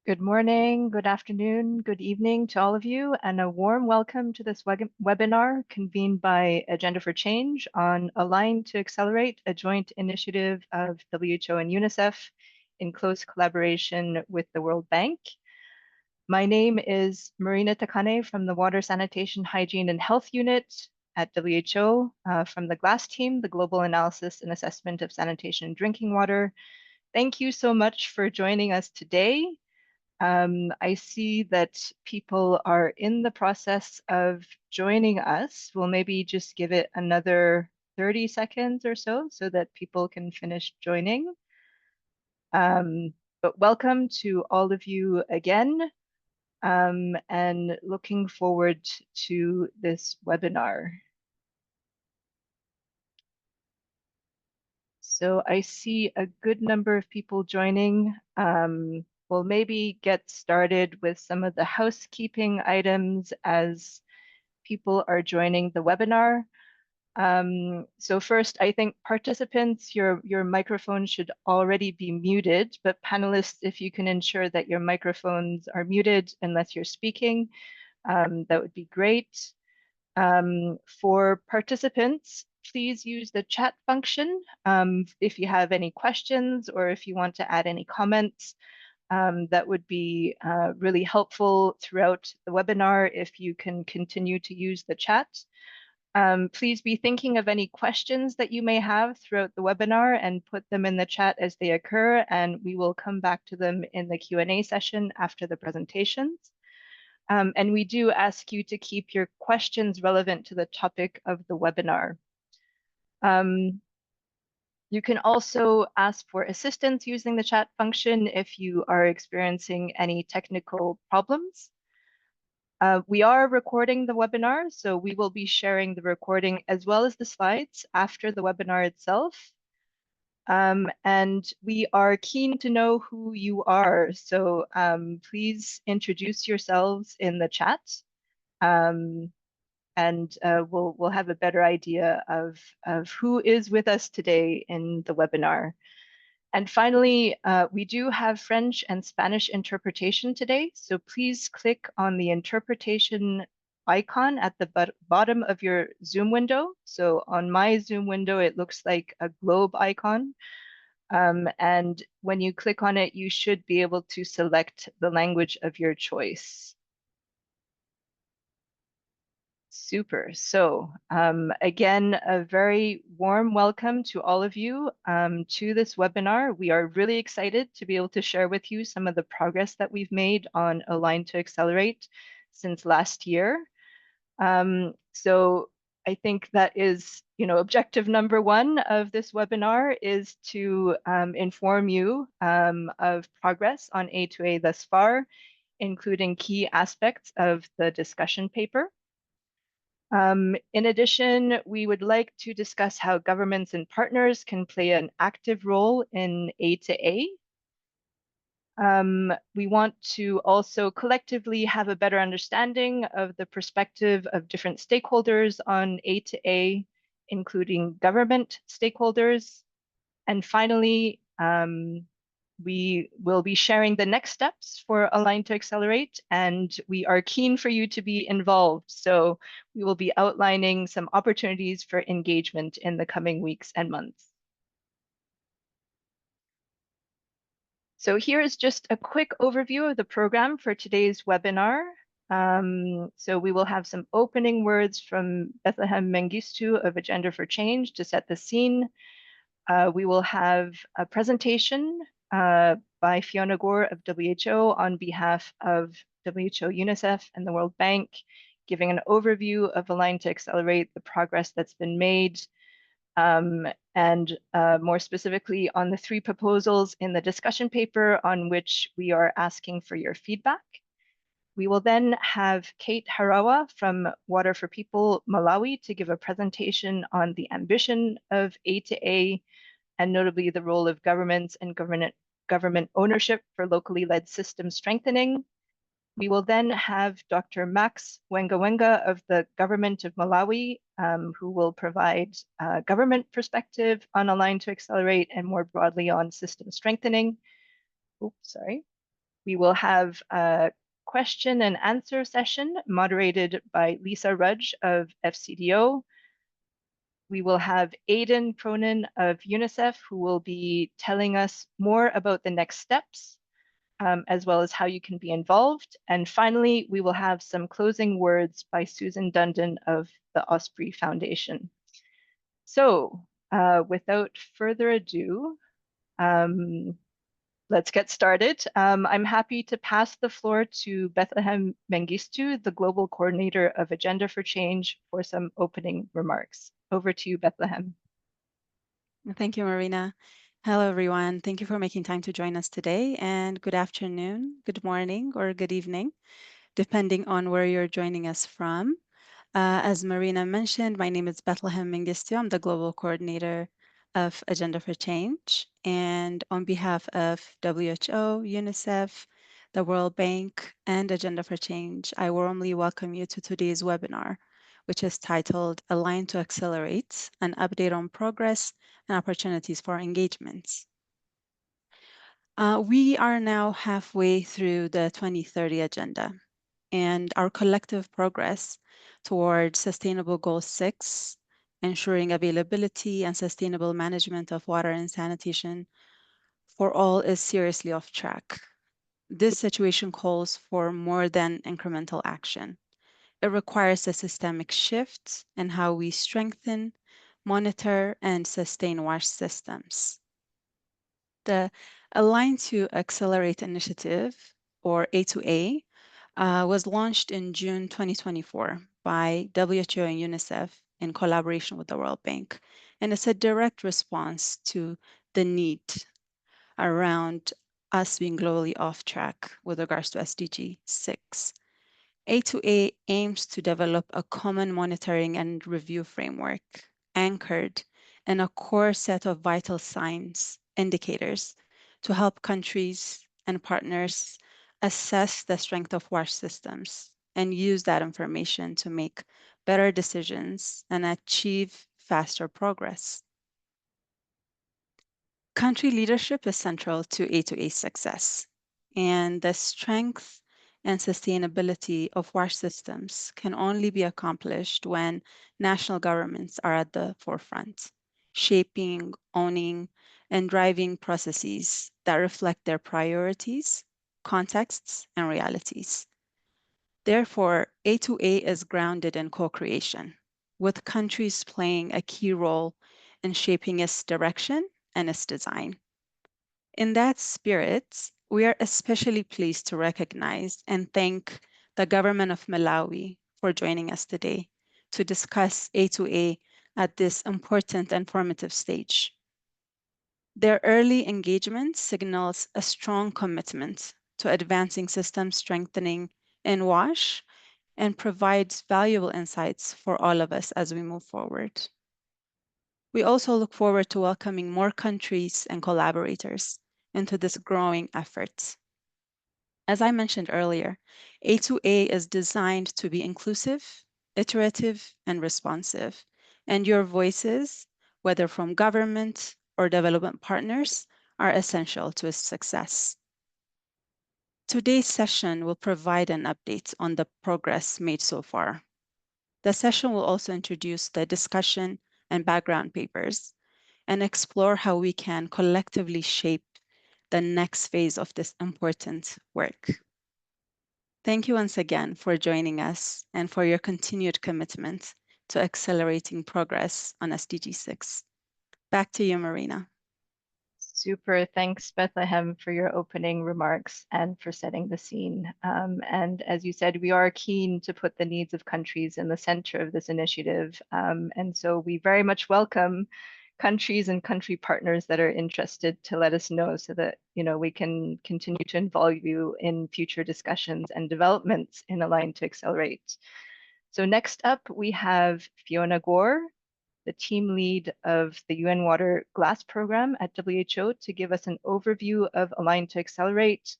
Good morning, good afternoon, good evening to all of you, and a warm welcome to this webinar convened by Agenda for Change on Align to Accelerate, a joint initiative of WHO and UNICEF in close collaboration with the World Bank. My name is Marina Takane from the Water Sanitation, Hygiene and Health Unit at WHO, from the GLASS team, the Global Analysis and Assessment of Sanitation and Drinking Water. Thank you so much for joining us today. I see that people are in the process of joining us. We'll maybe just give it another 30 seconds or so that people can finish joining. But welcome to all of you again, and looking forward to this webinar. So I see a good number of people joining. We'll maybe get started with some of the housekeeping items as people are joining the webinar. So first, I think participants, your microphone should already be muted, but panelists, if you can ensure that your microphones are muted unless you're speaking, that would be great. For participants, please use the chat function if you have any questions or if you want to add any comments. That would be really helpful throughout the webinar if you can continue to use the chat. Please be thinking of any questions that you may have throughout the webinar and put them in the chat as they occur, and we will come back to them in the Q&A session after the presentations. And we do ask you to keep your questions relevant to the topic of the webinar. You can also ask for assistance using the chat function if you are experiencing any technical problems. We are recording the webinar, so we will be sharing the recording as well as the slides after the webinar itself. And we are keen to know who you are, so please introduce yourselves in the chat, and we'll have a better idea of who is with us today in the webinar. And finally, we do have French and Spanish interpretation today, so please click on the interpretation icon at the bottom of your Zoom window. So on my Zoom window, it looks like a globe icon. And when you click on it, you should be able to select the language of your choice. Super. So again, a very warm welcome to all of you to this webinar. We are really excited to be able to share with you some of the progress that we've made on Align to Accelerate since last year. So I think that is, objective number one of this webinar is to inform you of progress on A2A thus far, including key aspects of the discussion paper. In addition, we would like to discuss how governments and partners can play an active role in A2A. We want to also collectively have a better understanding of the perspective of different stakeholders on A2A, including government stakeholders. And finally, we will be sharing the next steps for Align to Accelerate, and we are keen for you to be involved. So we will be outlining some opportunities for engagement in the coming weeks and months. So here is just a quick overview of the program for today's webinar. So we will have some opening words from Bethlehem Mengistu of Agenda for Change to set the scene. We will have a presentation by Fiona Gore of WHO on behalf of WHO, UNICEF, and the World Bank, giving an overview of Align to Accelerate, the progress that's been made, and more specifically on the 3 proposals in the discussion paper on which we are asking for your feedback. We will then have Kate Harawa from Water for People Malawi to give a presentation on the ambition of A2A, and notably the role of governments and government ownership for locally led system strengthening. We will then have Dr. Max Wenga of the Government of Malawi, who will provide a government perspective on Align to Accelerate and more broadly on system strengthening. Oops, sorry. We will have a question and answer session moderated by Lisa Rudge of FCDO. We will have Aidan Cronin of UNICEF, who will be telling us more about the next steps, as well as how you can be involved. And finally, we will have some closing words by Susan Dundon of the Osprey Foundation. So without further ado, let's get started. I'm happy to pass the floor to Bethlehem Mengistu, the Global Coordinator of Agenda for Change, for some opening remarks. Over to you, Bethlehem. Thank you, Marina. Hello, everyone. Thank you for making time to join us today. And good afternoon, good morning, or good evening, depending on where you're joining us from. As Marina mentioned, my name is Bethlehem Mengistu. I'm the Global Coordinator of Agenda for Change. And on behalf of WHO, UNICEF, the World Bank, and Agenda for Change, I warmly welcome you to today's webinar, which is titled Align to Accelerate, an update on progress and opportunities for engagements. We are now halfway through the 2030 Agenda, and our collective progress towards Sustainable Goal 6, ensuring availability and sustainable management of water and sanitation for all, is seriously off track. This situation calls for more than incremental action. It requires a systemic shift in how we strengthen, monitor, and sustain wash systems. The Align to Accelerate initiative, or A2A, was launched in June 2024 by WHO and UNICEF in collaboration with the World Bank. And it's a direct response to the need around us being globally off track with regards to SDG 6. A2A aims to develop a common monitoring and review framework anchored in a core set of vital signs indicators to help countries and partners assess the strength of wash systems and use that information to make better decisions and achieve faster progress. Country leadership is central to A2A success, and the strength and sustainability of wash systems can only be accomplished when national governments are at the forefront, shaping, owning, and driving processes that reflect their priorities, contexts, and realities. Therefore, A2A is grounded in co-creation, with countries playing a key role in shaping its direction and its design. In that spirit, we are especially pleased to recognize and thank the government of Malawi for joining us today to discuss A2A at this important and formative stage. Their early engagement signals a strong commitment to advancing system strengthening in WASH and provides valuable insights for all of us as we move forward. We also look forward to welcoming more countries and collaborators into this growing effort. As I mentioned earlier, A2A is designed to be inclusive, iterative, and responsive, and your voices, whether from government or development partners, are essential to its success. Today's session will provide an update on the progress made so far. The session will also introduce the discussion and background papers and explore how we can collectively shape the next phase of this important work. Thank you once again for joining us and for your continued commitment to accelerating progress on SDG 6. Back to you, Marina. Super. Thanks, Bethlehem, for your opening remarks and for setting the scene. And as you said, we are keen to put the needs of countries in the center of this initiative. And so we very much welcome countries and country partners that are interested to let us know so that we can continue to involve you in future discussions and developments in Align to Accelerate. So next up, we have Fiona Gore, the team lead of the UN Water Glass Program at WHO, to give us an overview of Align to Accelerate,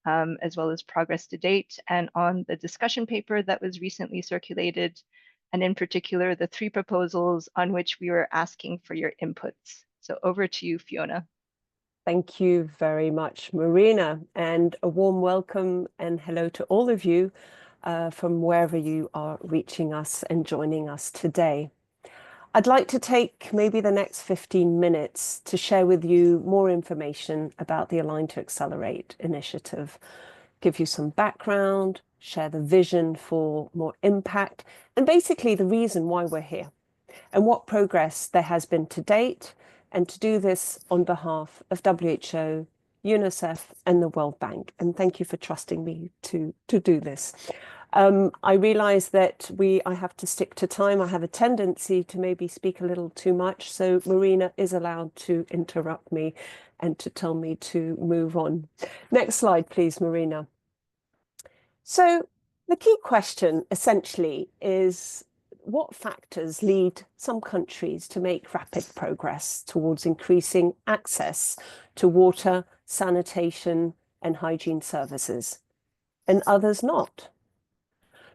as well as progress to date, and on the discussion paper that was recently circulated, and in particular, the 3 proposals on which we were asking for your inputs. So over to you, Fiona. Thank you very much, Marina, and a warm welcome and hello to all of you from wherever you are reaching us and joining us today. I'd like to take maybe the next 15 minutes to share with you more information about the Align to Accelerate initiative, give you some background, share the vision for more impact, and basically the reason why we're here and what progress there has been to date, and to do this on behalf of WHO, UNICEF, and the World Bank. And thank you for trusting me to do this. I realize that I have to stick to time. I have a tendency to maybe speak a little too much, so Marina is allowed to interrupt me and to tell me to move on. Next slide, please, Marina. So the key question essentially is, what factors lead some countries to make rapid progress towards increasing access to water, sanitation, and hygiene services, and others not?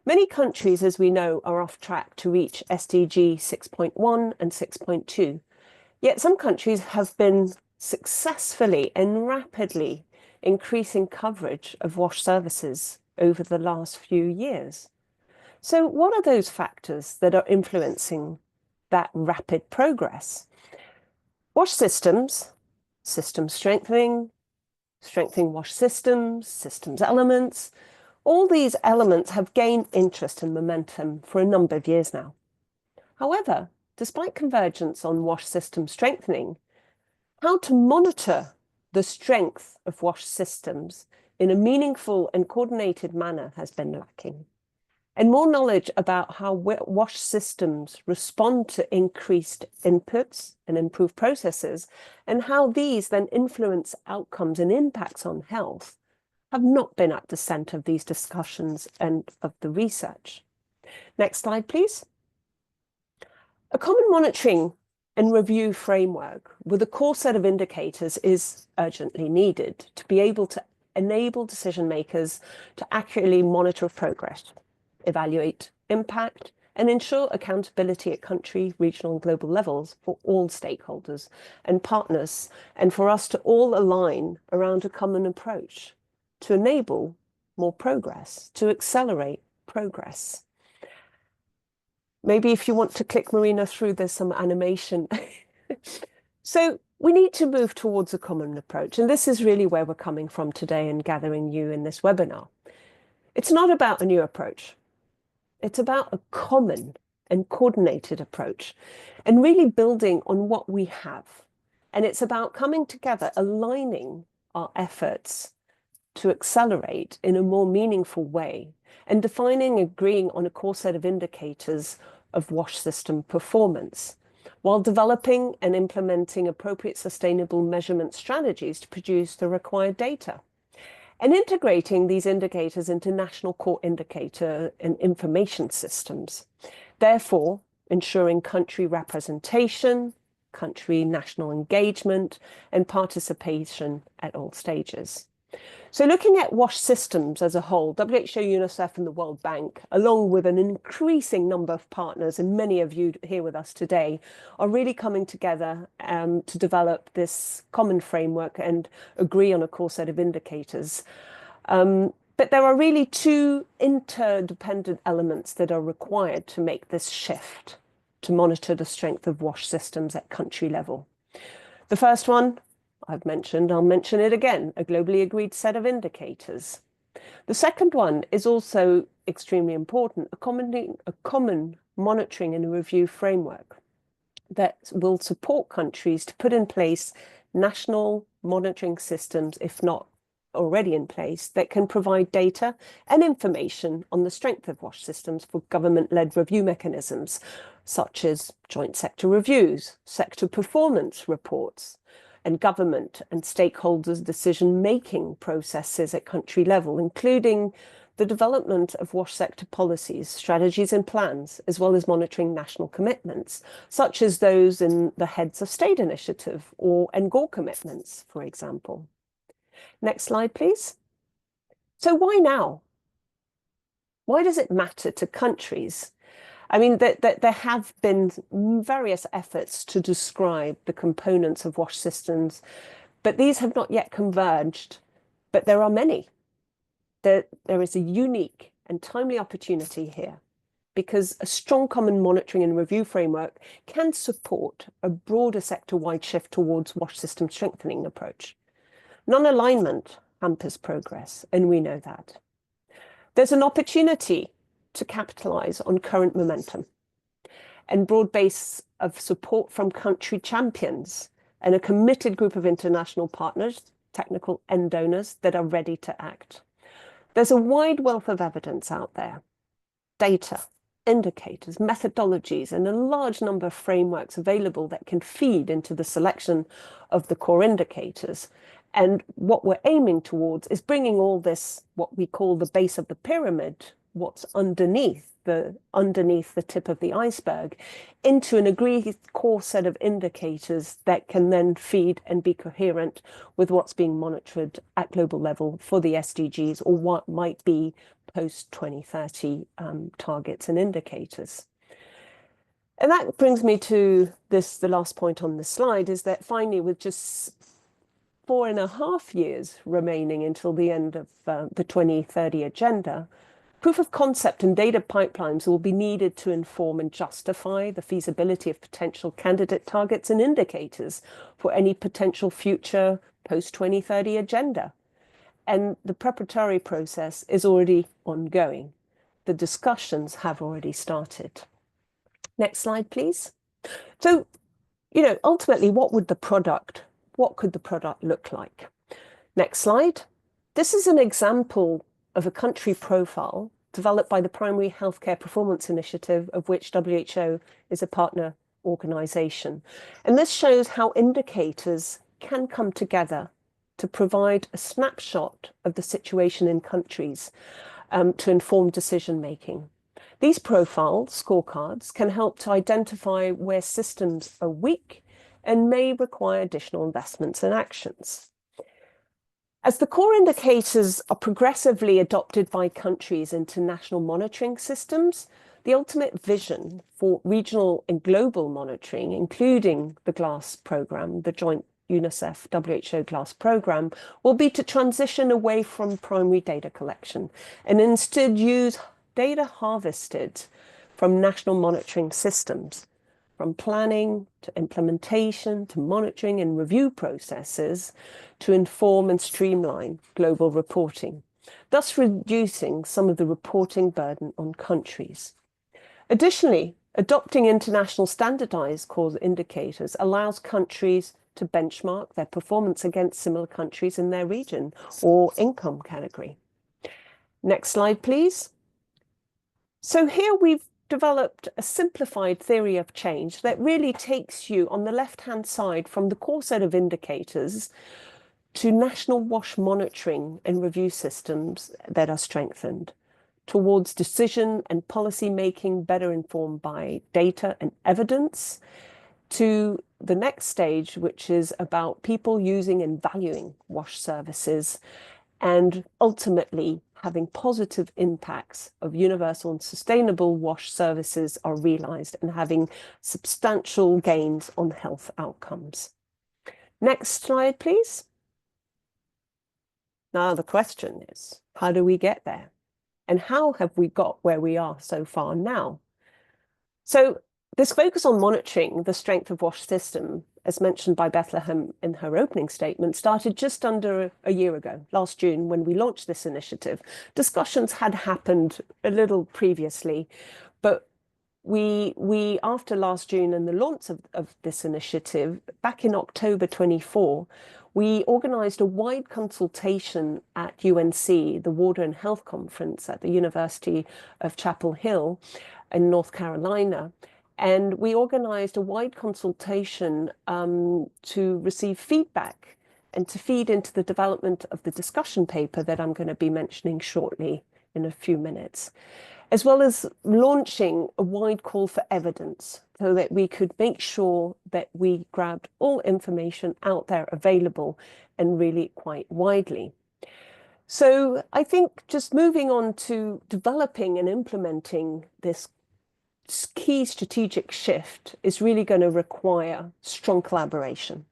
Many countries, as we know, are off track to reach SDG 6.1 and 6.2, yet some countries have been successfully and rapidly increasing coverage of WASH services over the last few years. So what are those factors that are influencing that rapid progress? WASH systems, system strengthening WASH systems elements, all these elements have gained interest and momentum for a number of years now. However, despite convergence on WASH system strengthening, how to monitor the strength of WASH systems in a meaningful and coordinated manner has been lacking. And more knowledge about how WASH systems respond to increased inputs and improved processes, and how these then influence outcomes and impacts on health, have not been at the center of these discussions and of the research. Next slide, please. A common monitoring and review framework with a core set of indicators is urgently needed to be able to enable decision makers to accurately monitor progress, evaluate impact, and ensure accountability at country, regional, and global levels for all stakeholders and partners, and for us to all align around a common approach to enable more progress, to accelerate progress. Maybe if you want to click Marina through, there's some animation. So we need to move towards a common approach, and this is really where we're coming from today and gathering you in this webinar. It's not about a new approach. It's about a common and coordinated approach and really building on what we have. And it's about coming together, aligning our efforts to accelerate in a more meaningful way and defining, agreeing on a core set of indicators of WASH system performance, while developing and implementing appropriate sustainable measurement strategies to produce the required data, and integrating these indicators into national core indicator and information systems, therefore ensuring country representation, country national engagement, and participation at all stages. So looking at WASH systems as a whole, WHO, UNICEF, and the World Bank, along with an increasing number of partners, and many of you here with us today, are really coming together to develop this common framework and agree on a core set of indicators. But there are really two interdependent elements that are required to make this shift, to monitor the strength of WASH systems at country level. The first one, I've mentioned, I'll mention it again, a globally agreed set of indicators. The second one is also extremely important, a common monitoring and review framework that will support countries to put in place national monitoring systems, if not already in place, that can provide data and information on the strength of WASH systems for government-led review mechanisms, such as joint sector reviews, sector performance reports, and government and stakeholders' decision-making processes at country level, including the development of WASH sector policies, strategies, and plans, as well as monitoring national commitments, such as those in the Heads of State Initiative or NGOR commitments, for example. Next slide, please. So why now? Why does it matter to countries? I mean, there have been various efforts to describe the components of WASH systems but these have not yet converged, but there are many. There is a unique and timely opportunity here, because a strong common monitoring and review framework can support a broader sector-wide shift towards WASH system strengthening approach. Non-alignment hampers progress, and we know that. There's an opportunity to capitalize on current momentum and broad base of support from country champions and a committed group of international partners, technical and donors, that are ready to act. There's a wide wealth of evidence out there, data, indicators, methodologies, and a large number of frameworks available that can feed into the selection of the core indicators. And what we're aiming towards is bringing all this, what we call the base of the pyramid, what's underneath the tip of the iceberg, into an agreed core set of indicators that can then feed and be coherent with what's being monitored at global level for the SDGs, or what might be post-2030 targets and indicators. And that brings me to this, the last point on the slide, is that finally, with just 4.5 years remaining until the end of the 2030 agenda, proof of concept and data pipelines will be needed to inform and justify the feasibility of potential candidate targets and indicators for any potential future post-2030 agenda. And the preparatory process is already ongoing. The discussions have already started. Next slide, please. So, ultimately, what could the product look like? Next slide. This is an example of a country profile developed by the Primary Healthcare Performance Initiative, of which WHO is a partner organization. And this shows how indicators can come together to provide a snapshot of the situation in countries to inform decision-making. These profile scorecards can help to identify where systems are weak and may require additional investments and actions. As the core indicators are progressively adopted by countries into national monitoring systems, the ultimate vision for regional and global monitoring, including the GLASS program, the joint UNICEF WHO GLASS program, will be to transition away from primary data collection and instead use data harvested from national monitoring systems, from planning to implementation to monitoring and review processes, to inform and streamline global reporting, thus reducing some of the reporting burden on countries. Additionally, adopting international standardized core indicators allows countries to benchmark their performance against similar countries in their region or income category. Next slide, please. So here we've developed a simplified theory of change that really takes you on the left-hand side from the core set of indicators to national WASH monitoring and review systems that are strengthened, towards decision and policy making better informed by data and evidence, to the next stage, which is about people using and valuing WASH services, and ultimately having positive impacts of universal and sustainable WASH services are realized and having substantial gains on health outcomes. Next slide, please. Now the question is, how do we get there? And how have we got where we are so far now? So this focus on monitoring the strength of WASH system, as mentioned by Bethlehem in her opening statement, started just under a year ago, last June, when we launched this initiative. Discussions had happened a little previously, but we after last June and the launch of this initiative, back in October 24, we organized a wide consultation at UNC, the Water and Health Conference at the University of Chapel Hill in North Carolina. And we organized a wide consultation to receive feedback and to feed into the development of the discussion paper that I'm going to be mentioning shortly in a few minutes, as well as launching a wide call for evidence so that we could make sure that we grabbed all information out there available and really quite widely. So I think just moving on to developing and implementing this key strategic shift is really going to require strong collaboration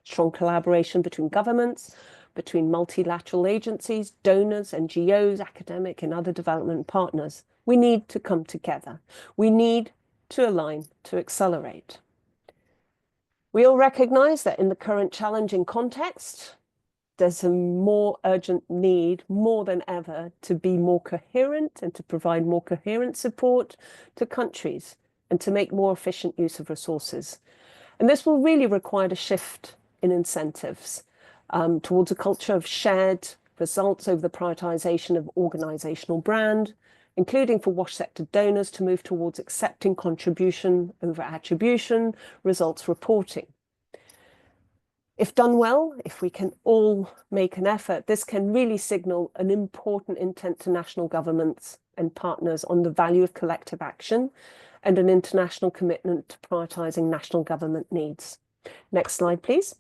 strong collaboration between governments, between multilateral agencies, donors, NGOs, academic and other development partners. We need to come together. We need to align, to accelerate. We all recognize that in the current challenging context, there's a more urgent need, more than ever, to be more coherent and to provide more coherent support to countries and to make more efficient use of resources. And this will really require a shift in incentives towards a culture of shared results over the prioritization of organizational brand, including for WASH sector donors to move towards accepting contribution over attribution, results reporting. If done well, if we can all make an effort, this can really signal an important intent to national governments and partners on the value of collective action and an international commitment to prioritizing national government needs. Next slide, please.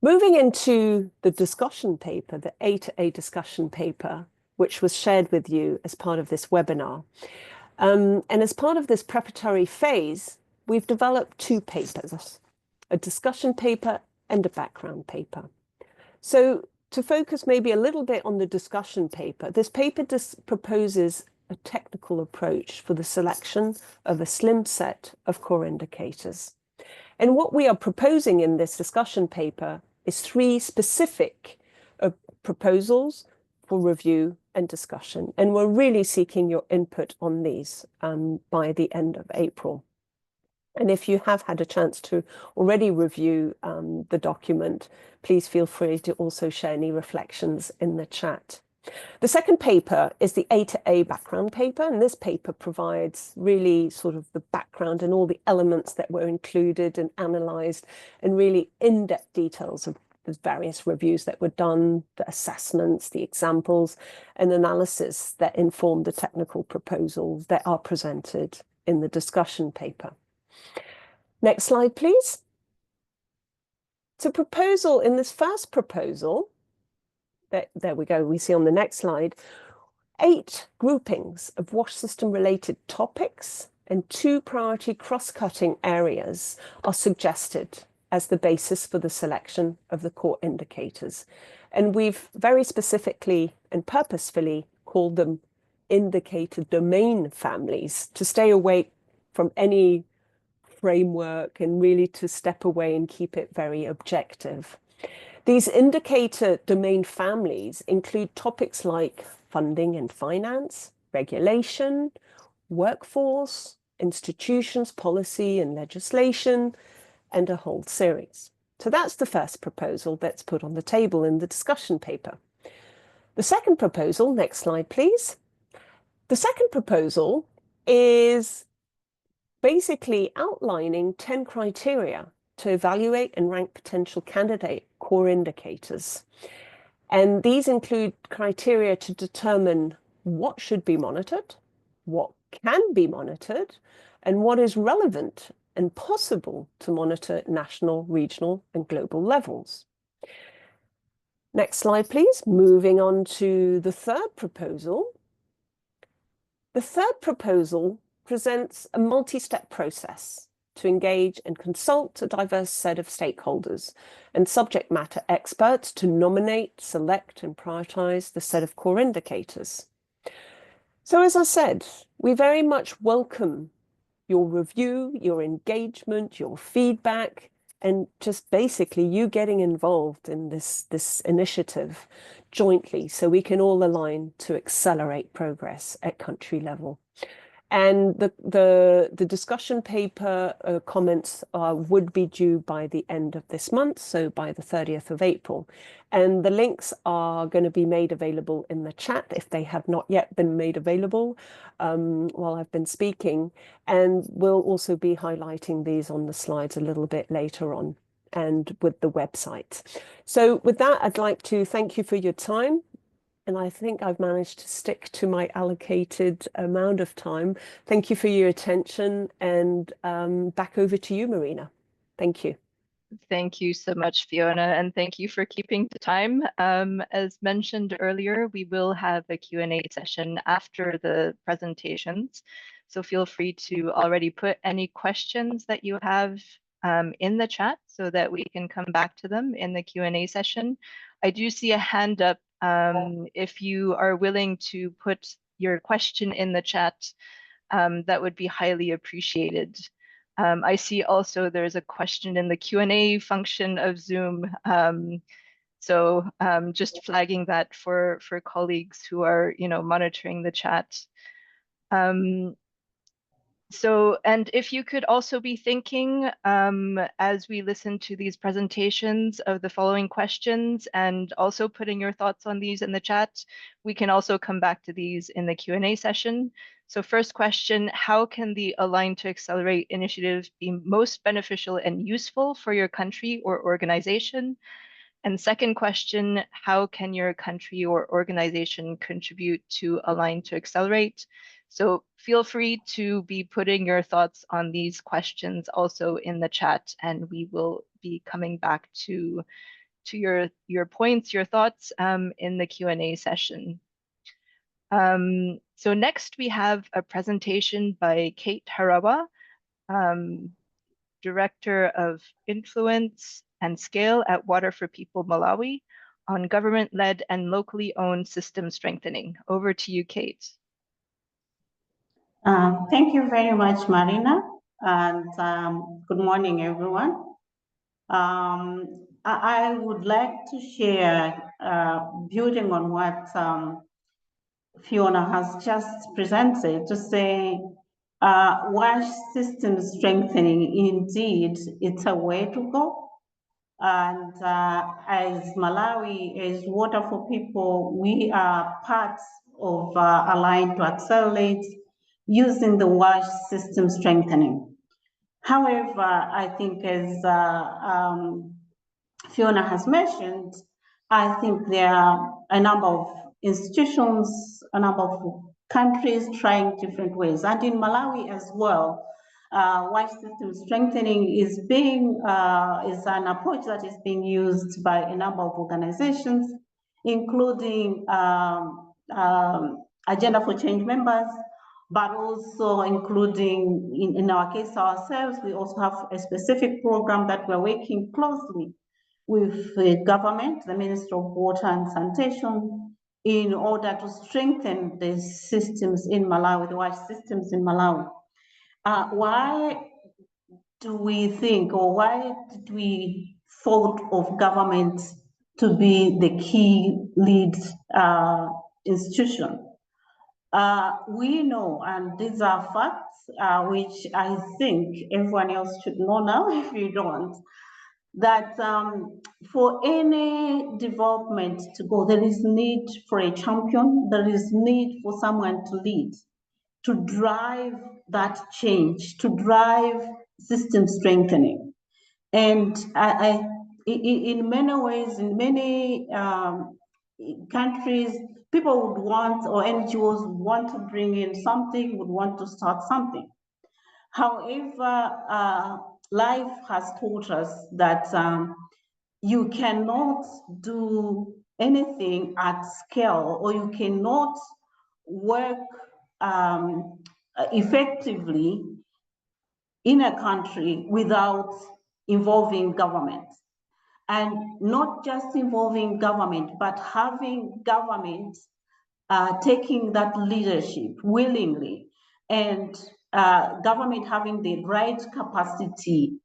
Moving into the discussion paper, the A2A discussion paper, which was shared with you as part of this webinar. And as part of this preparatory phase, we've developed two papers, a discussion paper and a background paper. So to focus maybe a little bit on the discussion paper, this paper proposes a technical approach for the selection of a slim set of core indicators. And what we are proposing in this discussion paper is three specific proposals for review and discussion. And we're really seeking your input on these by the end of April. And if you have had a chance to already review the document, please feel free to also share any reflections in the chat. The second paper is the A2A background paper, and this paper provides really sort of the background and all the elements that were included and analysed, and really in-depth details of the various reviews that were done, the assessments, the examples, and analysis that inform the technical proposals that are presented in the discussion paper. Next slide, please. So proposal, in this first proposal, there we go, we see on the next slide, 8 groupings of WASH system related topics and 2 priority cross-cutting areas are suggested as the basis for the selection of the core indicators. And we've very specifically and purposefully called them indicator domain families to stay away from any framework and really to step away and keep it very objective. These indicator domain families include topics like funding and finance, regulation, workforce, institutions, policy and legislation, and a whole series. So that's the first proposal that's put on the table in the discussion paper. The second proposal, next slide, please. The second proposal is basically outlining 10 criteria to evaluate and rank potential candidate core indicators. And these include criteria to determine what should be monitored, what can be monitored, and what is relevant and possible to monitor at national, regional, and global levels. Next slide, please. Moving on to the third proposal. The third proposal presents a multi-step process to engage and consult a diverse set of stakeholders and subject matter experts to nominate, select, and prioritize the set of core indicators. So as I said, we very much welcome your review, your engagement, your feedback, and just basically you getting involved in this initiative jointly so we can all align to accelerate progress at country level. And the discussion paper comments would be due by the end of this month, so by the 30th of April. And the links are going to be made available in the chat if they have not yet been made available while I've been speaking. And we'll also be highlighting these on the slides a little bit later on and with the website. So with that, I'd like to thank you for your time. And I think I've managed to stick to my allocated amount of time. Thank you for your attention, and back over to you, Marina. Thank you. Thank you so much, Fiona, and thank you for keeping to time. As mentioned earlier, we will have a Q&A session after the presentations. So feel free to already put any questions that you have in the chat so that we can come back to them in the Q&A session. I do see a hand up. If you are willing to put your question in the chat, that would be highly appreciated. I see also there's a question in the Q&A function of Zoom. So just flagging that for colleagues who are, monitoring the chat. And if you could also be thinking as we listen to these presentations of the following questions and also putting your thoughts on these in the chat, we can also come back to these in the Q&A session. So first question, how can the Align to Accelerate initiative be most beneficial and useful for your country or organization? And second question, how can your country or organization contribute to Align to Accelerate? So feel free to be putting your thoughts on these questions also in the chat, and we will be coming back to your points, your thoughts in the Q&A session. So next we have a presentation by Kate Harawa, Director of Influence and Scale at Water for People Malawi, on government-led and locally owned system strengthening. Over to you, Kate. Thank you very much, Marina, and good morning, everyone. I would like to share, building on what Fiona has just presented, to say WASH system strengthening, indeed, it's a way to go. And as Malawi, as Water for People, we are part of Align to Accelerate using the WASH system strengthening. However, I think as Fiona has mentioned, I think there are a number of institutions, a number of countries trying different ways. And in Malawi as well, WASH system strengthening is an approach that is being used by a number of organizations, including Agenda for Change members, but also including, in our case ourselves, we also have a specific program that we're working closely with the government, the Ministry of Water and Sanitation, in order to strengthen the systems in Malawi, the WASH systems in Malawi. Why do we think, or why did we thought of government to be the key lead institution? We know, and these are facts, which I think everyone else should know now if you don't, that for any development to go, there is need for a champion, there is need for someone to lead, to drive that change, to drive system strengthening. And in many ways, in many countries, people would want, or NGOs would want to bring in something, would want to start something. However, life has taught us that you cannot do anything at scale, or you cannot work effectively in a country without involving government. And not just involving government, but having government taking that leadership willingly, and government having the right capacity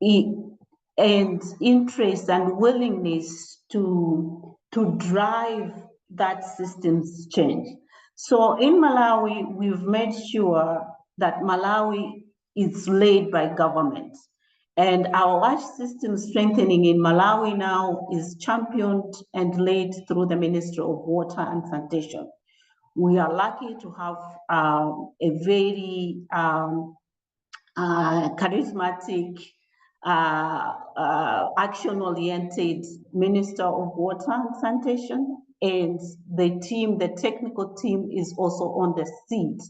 and interest and willingness to drive that systems change. So in Malawi, we've made sure that Malawi is led by government. And our WASH system strengthening in Malawi now is championed and led through the Ministry of Water and Sanitation. We are lucky to have a very charismatic, action-oriented Minister of Water and Sanitation, and the team, the technical team, is also on the seat,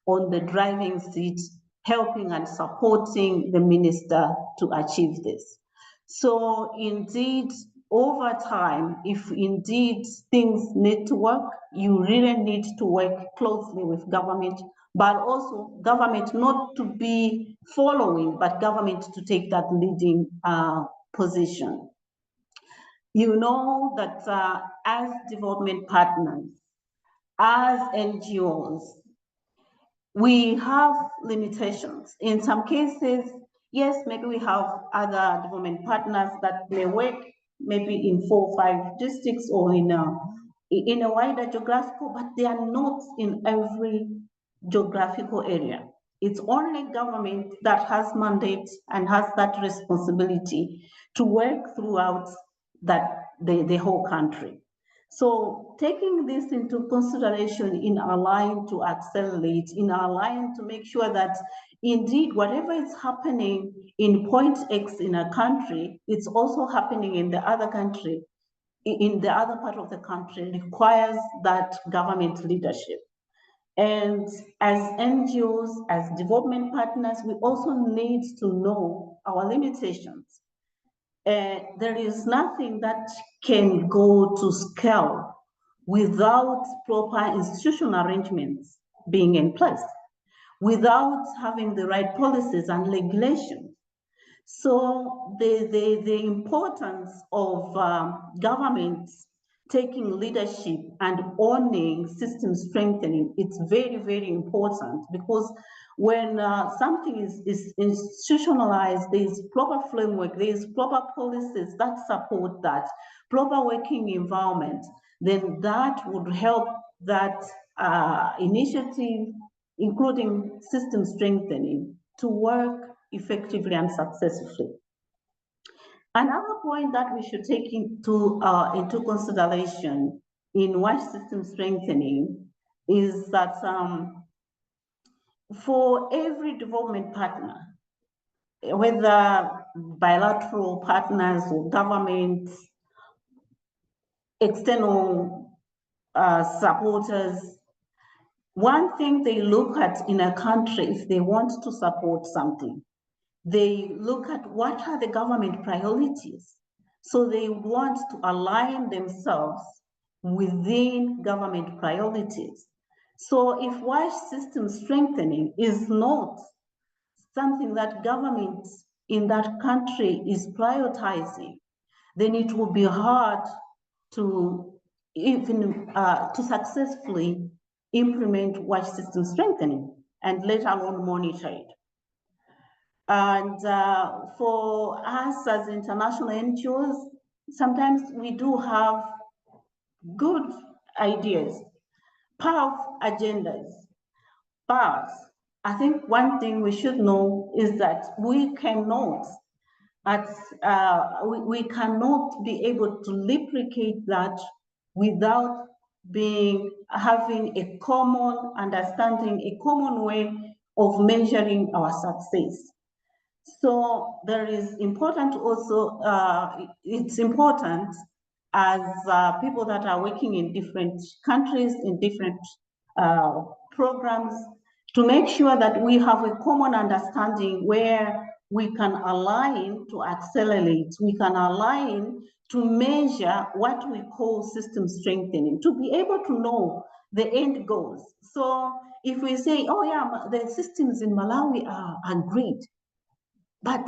on the driving seat, helping and supporting the minister to achieve this. So indeed, over time, if indeed things need to work, you really need to work closely with government, but also government not to be following, but government to take that leading position. You know that as development partners, as NGOs, we have limitations. In some cases, yes, maybe we have other development partners that may work maybe in 4 or 5 districts or in a wider geographical, but they are not in every geographical area. It's only government that has mandate and has that responsibility to work throughout the whole country. So taking this into consideration in our line to accelerate, in our line to make sure that indeed whatever is happening in point X in a country, it's also happening in the other country, in the other part of the country, requires that government leadership. And as NGOs, as development partners, we also need to know our limitations. There is nothing that can go to scale without proper institutional arrangements being in place, without having the right policies and regulations. So the importance of governments taking leadership and owning system strengthening, it's very, very important, because when something is institutionalized, there is proper framework, there is proper policies that support that, proper working environment, then that would help that initiative, including system strengthening, to work effectively and successfully. Another point that we should take into consideration in WASH system strengthening is that for every development partner, whether bilateral partners or governments, external supporters, one thing they look at in a country if they want to support something, they look at what are the government priorities. So they want to align themselves within government priorities. So if WASH system strengthening is not something that government in that country is prioritizing, then it will be hard to even to successfully implement WASH system strengthening and let alone monitor it. And for us as international NGOs, sometimes we do have good ideas, powerful agendas, but I think one thing we should know is that we cannot we cannot be able to replicate that without having a common understanding, a common way of measuring our success. So there is important also, it's important as people that are working in different countries, in different programs, to make sure that we have a common understanding where we can align to accelerate, we can align to measure what we call system strengthening, to be able to know the end goals. So if we say, oh yeah, the systems in Malawi are great, but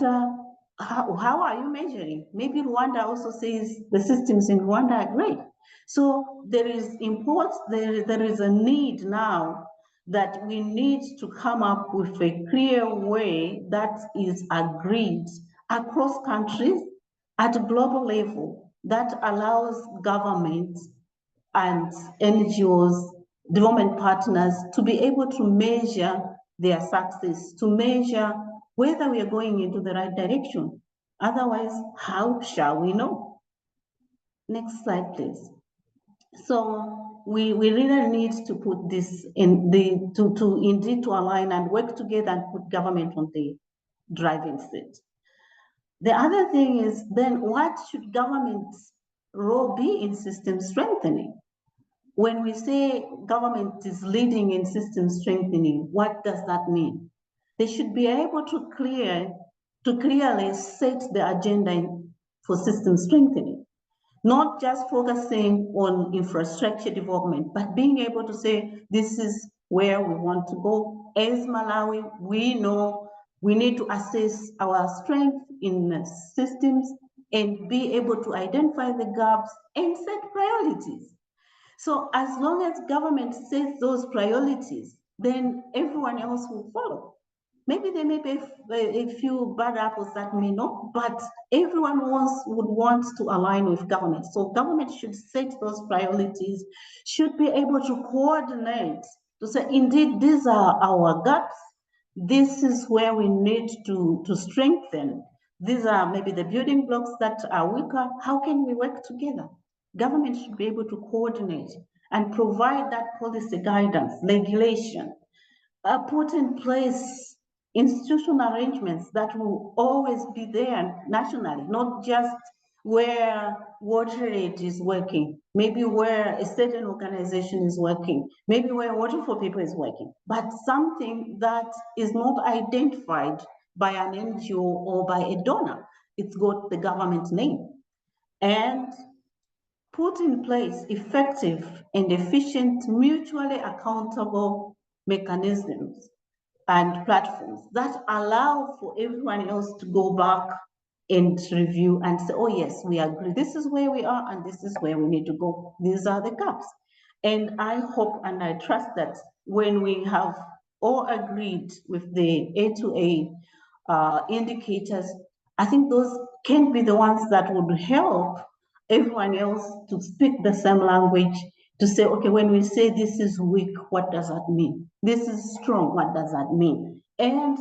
how are you measuring? Maybe Rwanda also says the systems in Rwanda are great. So there is a need now that we need to come up with a clear way that is agreed across countries at a global level that allows governments and NGOs, development partners, to be able to measure their success, to measure whether we are going into the right direction. Otherwise, how shall we know? Next slide, please. So we really need to put this in to align and work together and put government on the driving seat. The other thing is then what should government's role be in system strengthening? When we say government is leading in system strengthening, what does that mean? They should be able to clearly set the agenda for system strengthening, not just focusing on infrastructure development, but being able to say, this is where we want to go. As Malawi, we know we need to assess our strength in systems and be able to identify the gaps and set priorities. So as long as government sets those priorities, then everyone else will follow. Maybe there may be a few bad apples that may not, but everyone would want to align with government. So government should set those priorities, should be able to coordinate to say, indeed, these are our gaps. This is where we need to strengthen. These are maybe the building blocks that are weaker. How can we work together? Government should be able to coordinate and provide that policy guidance, regulation, put in place institutional arrangements that will always be there nationally, not just where water aid is working, maybe where a certain organization is working, maybe where Water for People is working, but something that is not identified by an NGO or by a donor. It's got the government name. And put in place effective and efficient, mutually accountable mechanisms and platforms that allow for everyone else to go back and review and say, oh yes, we agree, this is where we are and this is where we need to go. These are the gaps. And I hope and I trust that when we have all agreed with the A2A indicators, I think those can be the ones that would help everyone else to speak the same language, to say, okay, when we say this is weak, what does that mean? This is strong, what does that mean? And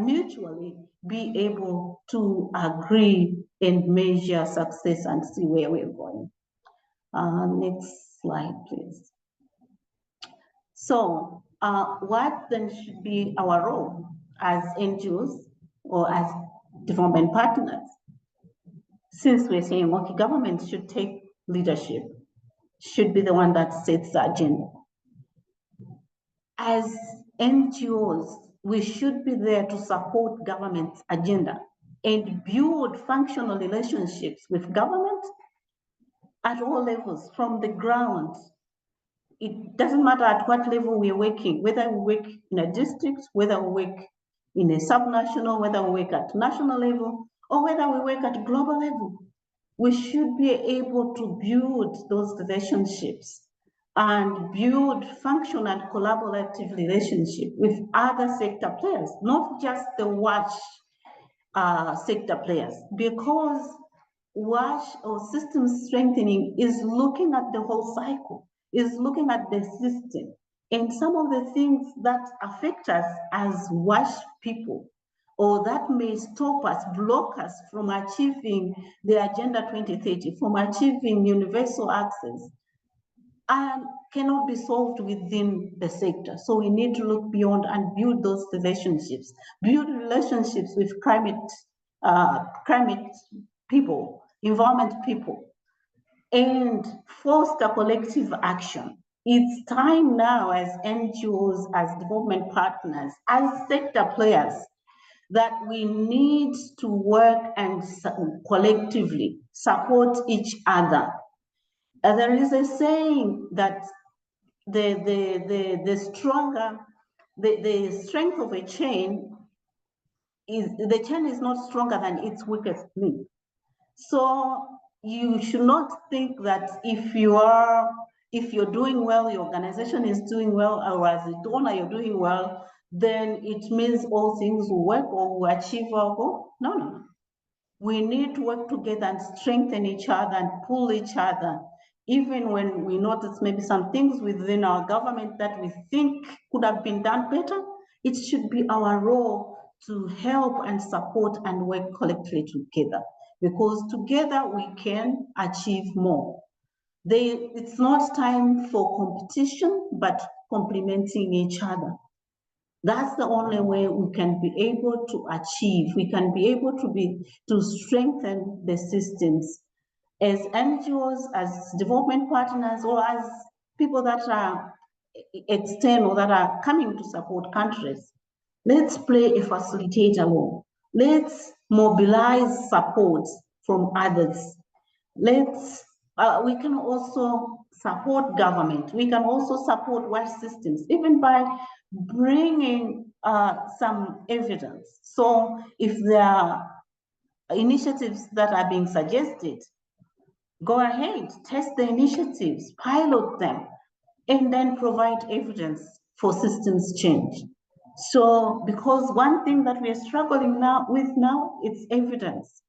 mutually be able to agree and measure success and see where we're going. Next slide, please. So what then should be our role as NGOs or as development partners? Since we're saying, okay, government should take leadership, should be the one that sets the agenda. As NGOs, we should be there to support government's agenda and build functional relationships with government at all levels, from the ground. It doesn't matter at what level we're working, whether we work in a district, whether we work in a subnational, whether we work at national level, or whether we work at global level. We should be able to build those relationships and build functional and collaborative relationship with other sector players, not just the WASH sector players, because WASH or system strengthening is looking at the whole cycle, is looking at the system. And some of the things that affect us as WASH people, or that may stop us, block us from achieving the Agenda 2030, from achieving universal access, cannot be solved within the sector. So we need to look beyond and build those relationships, build relationships with climate people, environment people, and foster collective action. It's time now as NGOs, as development partners, as sector players, that we need to work and collectively support each other. There is a saying that the strength of a chain is, the chain is not stronger than its weakest link. So you should not think that if you're doing well, your organization is doing well, or as a donor you're doing well, then it means all things will work or will achieve our goal. No, no, no. We need to work together and strengthen each other and pull each other. Even when we notice maybe some things within our government that we think could have been done better, it should be our role to help and support and work collectively together, because together we can achieve more. It's not time for competition, but complementing each other. That's the only way we can be able to achieve, we can be able to strengthen the systems. As NGOs, as development partners, or as people that are external, that are coming to support countries, let's play a facilitator role. Let's mobilize support from others. Let's We can also support government. We can also support wash systems, even by bringing some evidence. So if there are initiatives that are being suggested, go ahead, test the initiatives, pilot them, and then provide evidence for systems change. So, because one thing that we are struggling with now, it's evidence.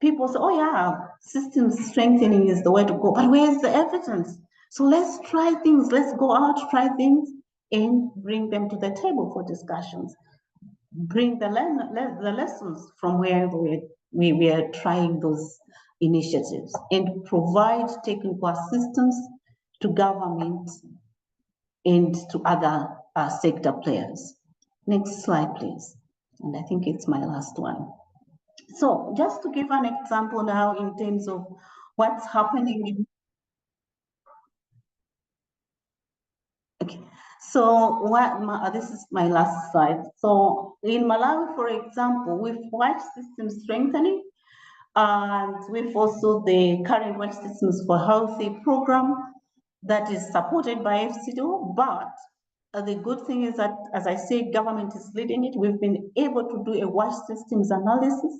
People say, oh yeah, systems strengthening is the way to go, but where's the evidence? So let's try things, let's go out, try things, and bring them to the table for discussions. Bring the lessons from where we are trying those initiatives, and provide technical assistance to government and to other sector players. Next slide, please. And I think it's my last one. So just to give an example now in terms of what's happening in, okay. So this is my last slide. So in Malawi, for example, we've watched system strengthening, and we've also the current Watch Systems for Healthy program that is supported by FCDO, but the good thing is that, as I said, government is leading it. We've been able to do a watch systems analysis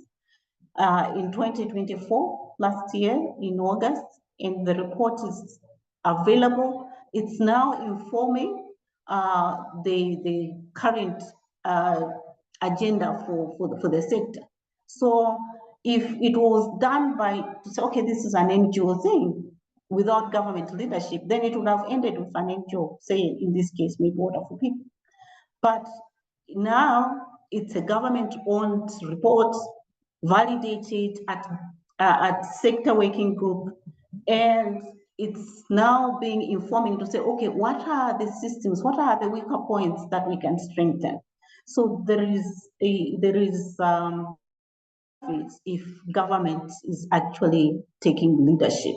in 2024, last year in August, and the report is available. It's now informing the current agenda for the sector. So if it was done by, to say, okay, this is an NGO thing, without government leadership, then it would have ended with an NGO, say in this case, maybe Water for People. But now it's a government-owned report, validated at sector working group, and it's now being informing to say, okay, what are the systems, what are the weaker points that we can strengthen? So there is if government is actually taking leadership.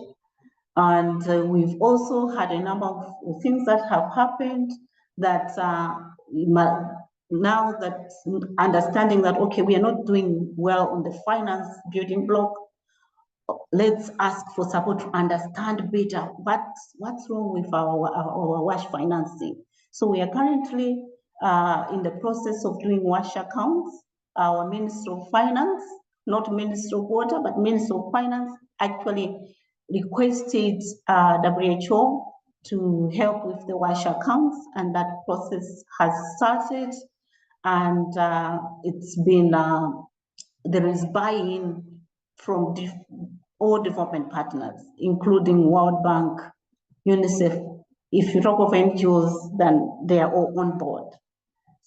And we've also had a number of things that have happened that now that understanding that, okay, we are not doing well on the finance building block, let's ask for support to understand better what's wrong with our WASH financing. So we are currently in the process of doing WASH accounts. Our Minister of Finance, not Minister of Water, but Minister of Finance actually requested WHO to help with the WASH accounts, and that process has started, and it's been, there is buy-in from all development partners, including World Bank, UNICEF. If you talk of NGOs, then they are all on board.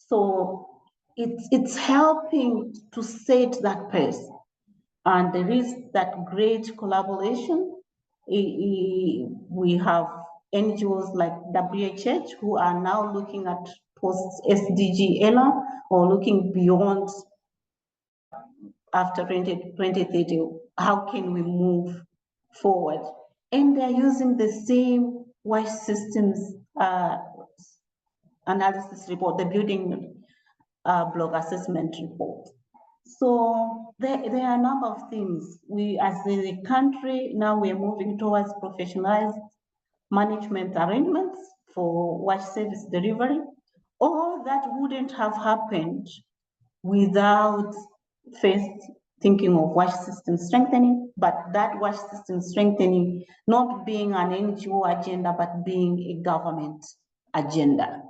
So it's helping to set that pace. And there is that great collaboration. We have NGOs like WHH who are now looking at post-SDG era, or looking beyond after 2030, how can we move forward? And they're using the same WASH systems analysis report, the building block assessment report. So there are a number of things. We, as a country, now we are moving towards professionalized management arrangements for WASH service delivery. All that wouldn't have happened without first thinking of WASH system strengthening, but that WASH system strengthening not being an NGO agenda, but being a government agenda.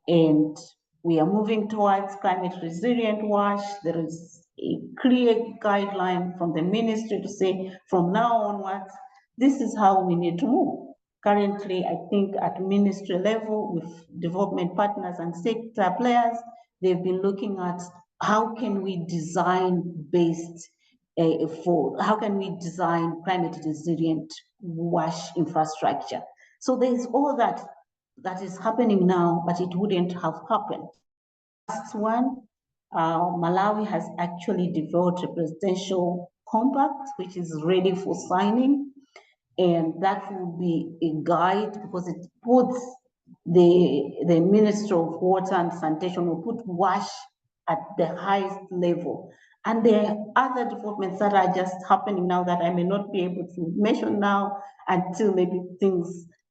And we are moving towards climate resilient WASH. There is a clear guideline from the ministry to say, from now onwards, this is how we need to move. Currently, I think at ministry level with development partners and sector players, they've been looking at how can we design based how can we design climate resilient WASH infrastructure. So there's all that is happening now, but it wouldn't have happened. Last one, Malawi has actually developed a presidential compact, which is ready for signing. And that will be a guide, because it puts the Minister of Water and Sanitation will put WASH at the highest level. And there are other developments that are just happening now that I may not be able to mention now until maybe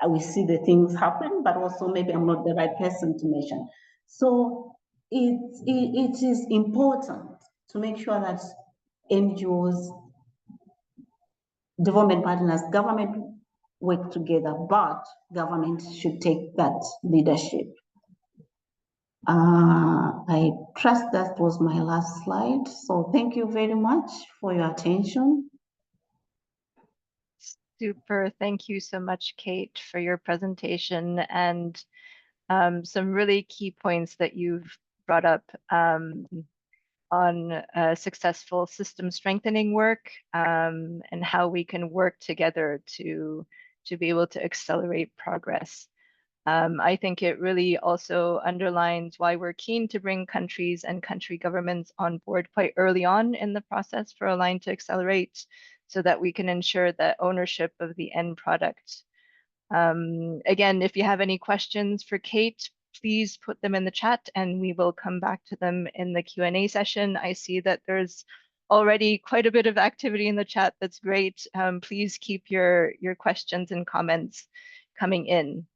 we see the things happen, but also maybe I'm not the right person to mention. So it is important to make sure that NGOs, development partners, government work together, but government should take that leadership. I trust that was my last slide. So thank you very much for your attention. Super. Thank you so much, Kate, for your presentation and some really key points that you've brought up on successful system strengthening work and how we can work together to be able to accelerate progress. I think it really also underlines why we're keen to bring countries and country governments on board quite early on in the process for Align to Accelerate, so that we can ensure that ownership of the end product. Again, if you have any questions for Kate, please put them in the chat and we will come back to them in the Q&A session. I see that there's already quite a bit of activity in the chat. That's great. Please keep your questions and comments coming in.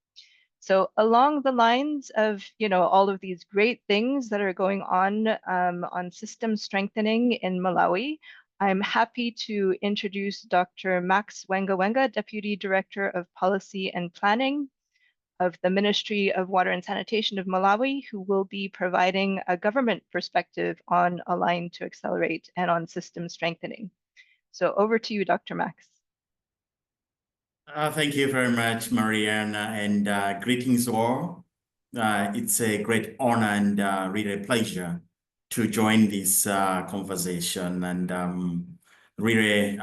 So along the lines of, all of these great things that are going on system strengthening in Malawi, I'm happy to introduce Dr. Max Wenga, Deputy Director of Policy and Planning of the Ministry of Water and Sanitation of Malawi, who will be providing a government perspective on Align to Accelerate and on system strengthening. So over to you, Dr. Max. Thank you very much, Mariana, and greetings all. It's a great honor and really a pleasure to join this conversation, and really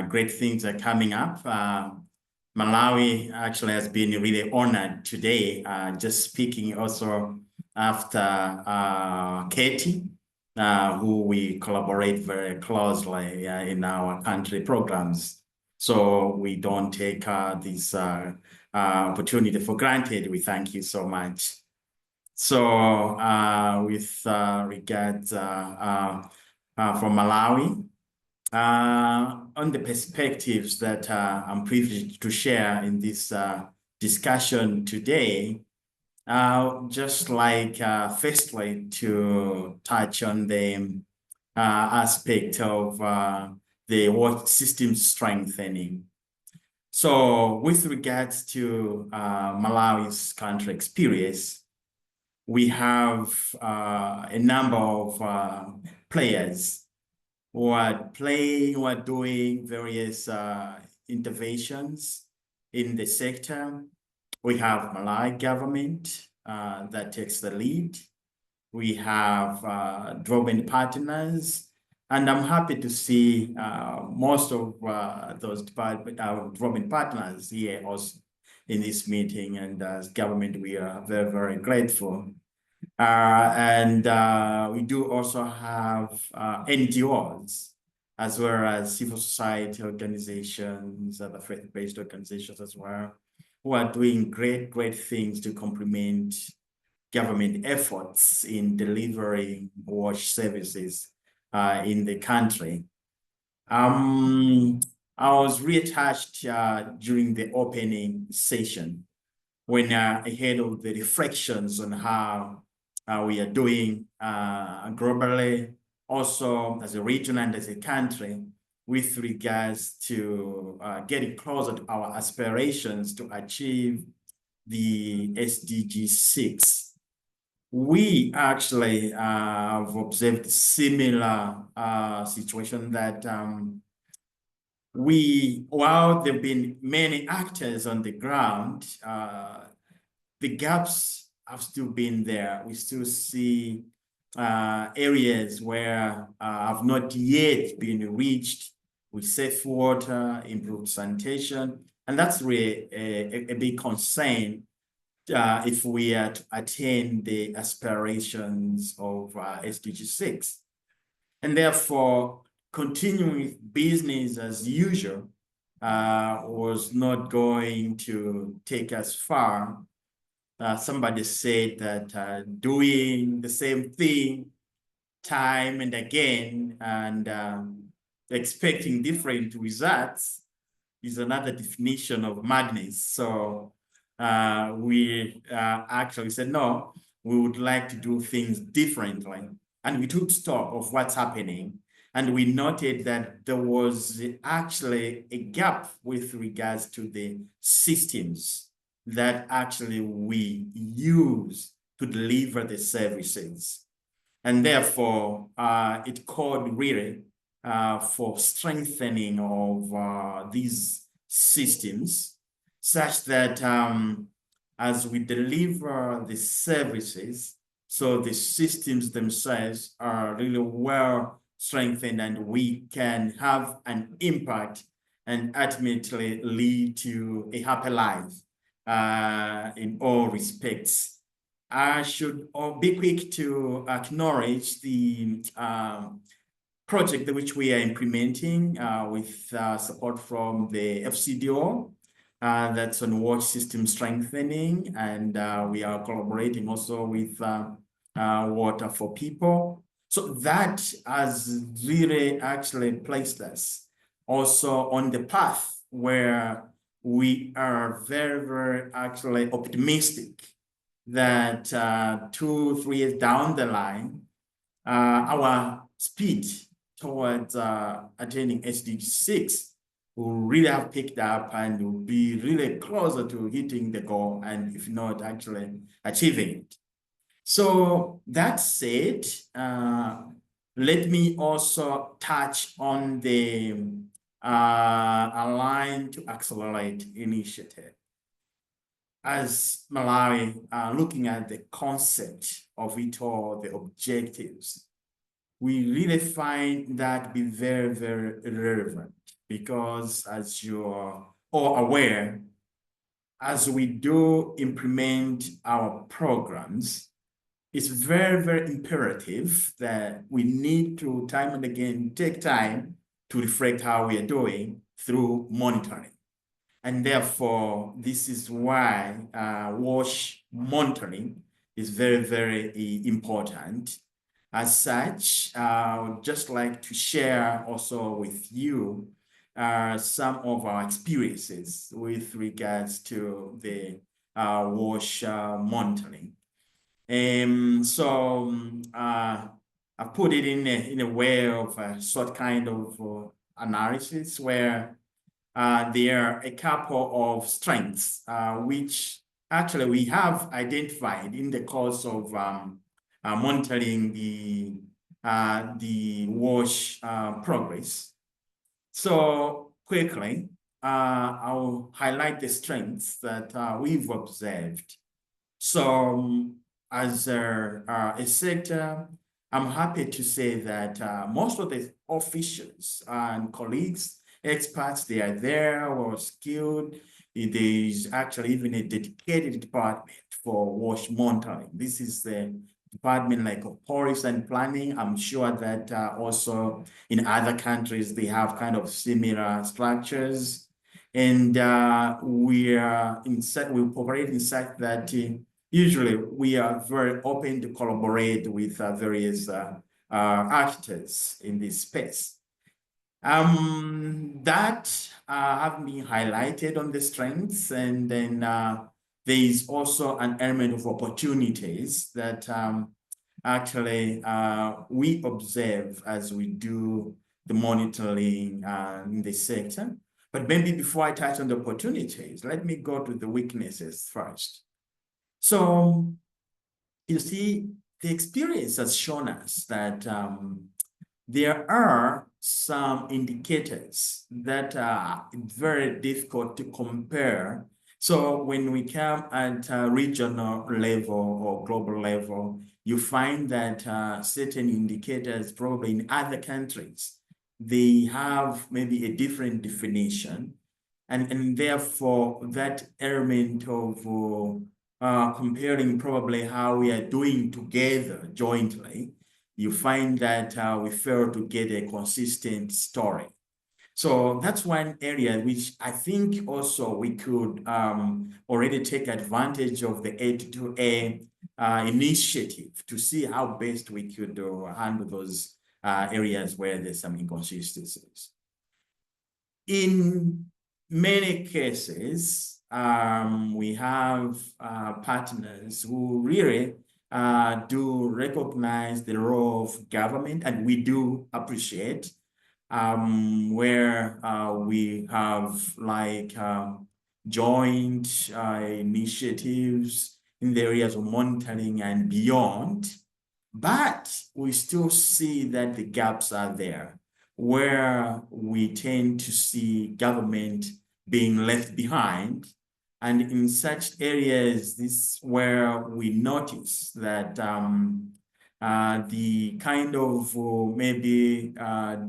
great things are coming up. Malawi actually has been really honored today, just speaking also after Katie, who we collaborate very closely in our country programs. So we don't take this opportunity for granted. We thank you so much. So with regards from Malawi, on the perspectives that I'm privileged to share in this discussion today, just like firstly to touch on the aspect of the water system strengthening. So with regards to Malawi's country experience, we have a number of players who are doing various interventions in the sector. We have Malawi government that takes the lead. We have development partners. And I'm happy to see most of those development partners here also in this meeting. And as government, we are very, very grateful. And we do also have NGOs, as well as civil society organizations, other faith-based organizations as well, who are doing great, great things to complement government efforts in delivering wash services in the country. I was really touched during the opening session when I heard of the reflections on how we are doing globally, also as a region and as a country, with regards to getting closer to our aspirations to achieve the SDG 6. We actually have observed similar situation that while there have been many actors on the ground, the gaps have still been there. We still see areas where have not yet been reached with safe water, improved sanitation, and that's really a big concern if we are to attain the aspirations of SDG 6. And therefore, continuing business as usual was not going to take us far. Somebody said that doing the same thing time and again and expecting different results is another definition of madness. So we actually said, no, we would like to do things differently. And we took stock of what's happening. And we noted that there was actually a gap with regards to the systems that actually we use to deliver the services. And therefore, it called really for strengthening of these systems such that as we deliver the services, so the systems themselves are really well strengthened and we can have an impact and ultimately lead to a happy life in all respects. I should be quick to acknowledge the project which we are implementing with support from the FCDO. That's on wash system strengthening, and we are collaborating also with Water for People. So that has really actually placed us also on the path where we are very, very actually optimistic that 2-3 years down the line, our speed towards attaining SDG 6 will really have picked up and will be really closer to hitting the goal, and if not actually achieving it. So that said, let me also touch on the Align to Accelerate initiative. As Malawi, looking at the concept of it all, the objectives, we really find that be very, very relevant because as you're all aware, as we do implement our programs, it's very, very imperative that we need to time and again take time to reflect how we are doing through monitoring. And therefore, this is why WASH monitoring is very, very important. As such, I would just like to share also with you some of our experiences with regards to the WASH monitoring. I put it in a way of a sort kind of analysis where there are a couple of strengths which actually we have identified in the course of monitoring the WASH progress. So quickly, I'll highlight the strengths that we've observed. So as a sector, I'm happy to say that most of the officials and colleagues, experts, they are there or skilled. There is actually even a dedicated department for WASH monitoring. This is the department like of policy and planning. I'm sure that also in other countries, they have kind of similar structures. And we operate in such that usually we are very open to collaborate with various actors in this space. That have been highlighted on the strengths, and then there is also an element of opportunities that actually we observe as we do the monitoring in the sector. But maybe before I touch on the opportunities, let me go to the weaknesses first. So you see, the experience has shown us that there are some indicators that are very difficult to compare. So when we come at a regional level or global level, you find that certain indicators probably in other countries, they have maybe a different definition. And therefore that element of comparing probably how we are doing together jointly, you find that we fail to get a consistent story. So that's one area which I think also we could already take advantage of the A2A initiative to see how best we could handle those areas where there's some inconsistencies. In many cases, we have partners who really do recognize the role of government, and we do appreciate where we have like joint initiatives in the areas of monitoring and beyond, but we still see that the gaps are there, where we tend to see government being left behind. And in such areas, this is where we notice that the kind of maybe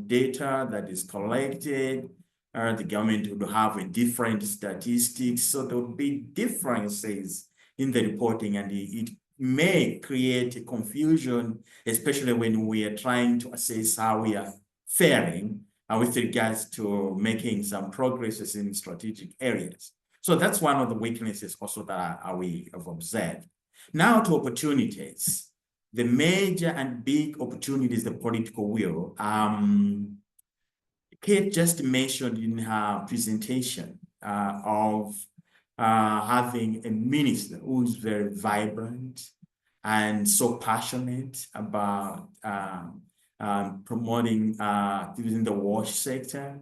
data that is collected, the government would have a different statistics, so there would be differences in the reporting, and it may create a confusion, especially when we are trying to assess how we are faring with regards to making some progresses in strategic areas. So that's one of the weaknesses also that we have observed. Now to opportunities. The major and big opportunities, the political will. Kate just mentioned in her presentation of having a minister who is very vibrant and so passionate about promoting within the WASH sector.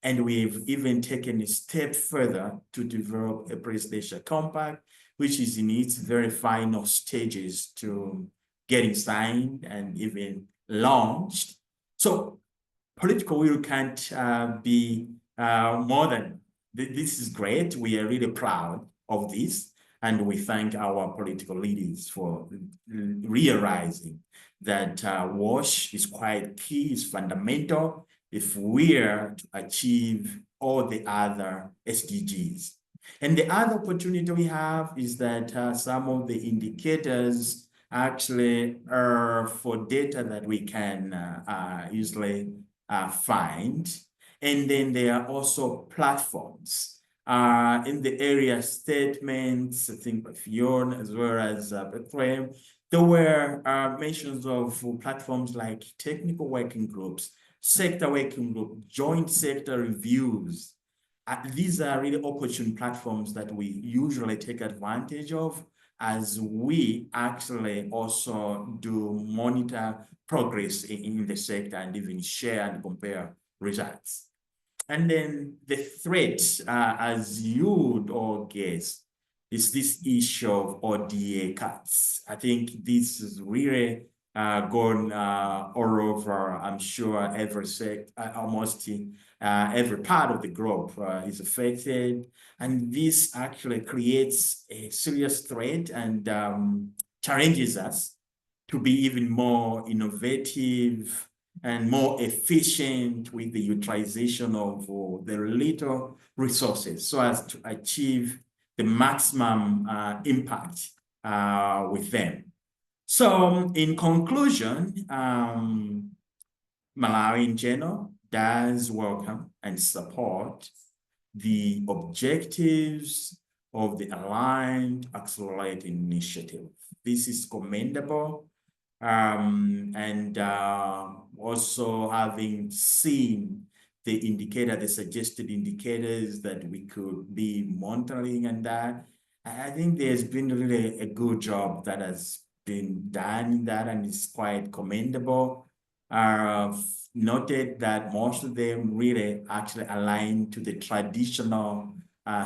And we've even taken a step further to develop a presidential compact, which is in its very final stages to getting signed and even launched. So political will can't be more than, this is great. We are really proud of this. And we thank our political leaders for realizing that WASH is quite key, is fundamental if we're to achieve all the other SDGs. And the other opportunity we have is that some of the indicators actually are for data that we can usually find. And then there are also platforms in the area statements, I think by Fiona as well as Bethlehem. There were mentions of platforms like technical working groups, sector working group, joint sector reviews. These are really opportune platforms that we usually take advantage of as we actually also do monitor progress in the sector and even share and compare results. And then the threat, as you would all guess, is this issue of ODA cuts. I think this is really gone all over. I'm sure every sector, almost every part of the globe is affected. And this actually creates a serious threat and challenges us to be even more innovative and more efficient with the utilization of the little resources so as to achieve the maximum impact with them. So in conclusion, Malawi in general does welcome and support the objectives of the Aligned Accelerating Initiative. This is commendable. And also having seen the indicator, the suggested indicators that we could be monitoring and that, I think there's been really a good job that has been done in that, and it's quite commendable. Noted that most of them really actually align to the traditional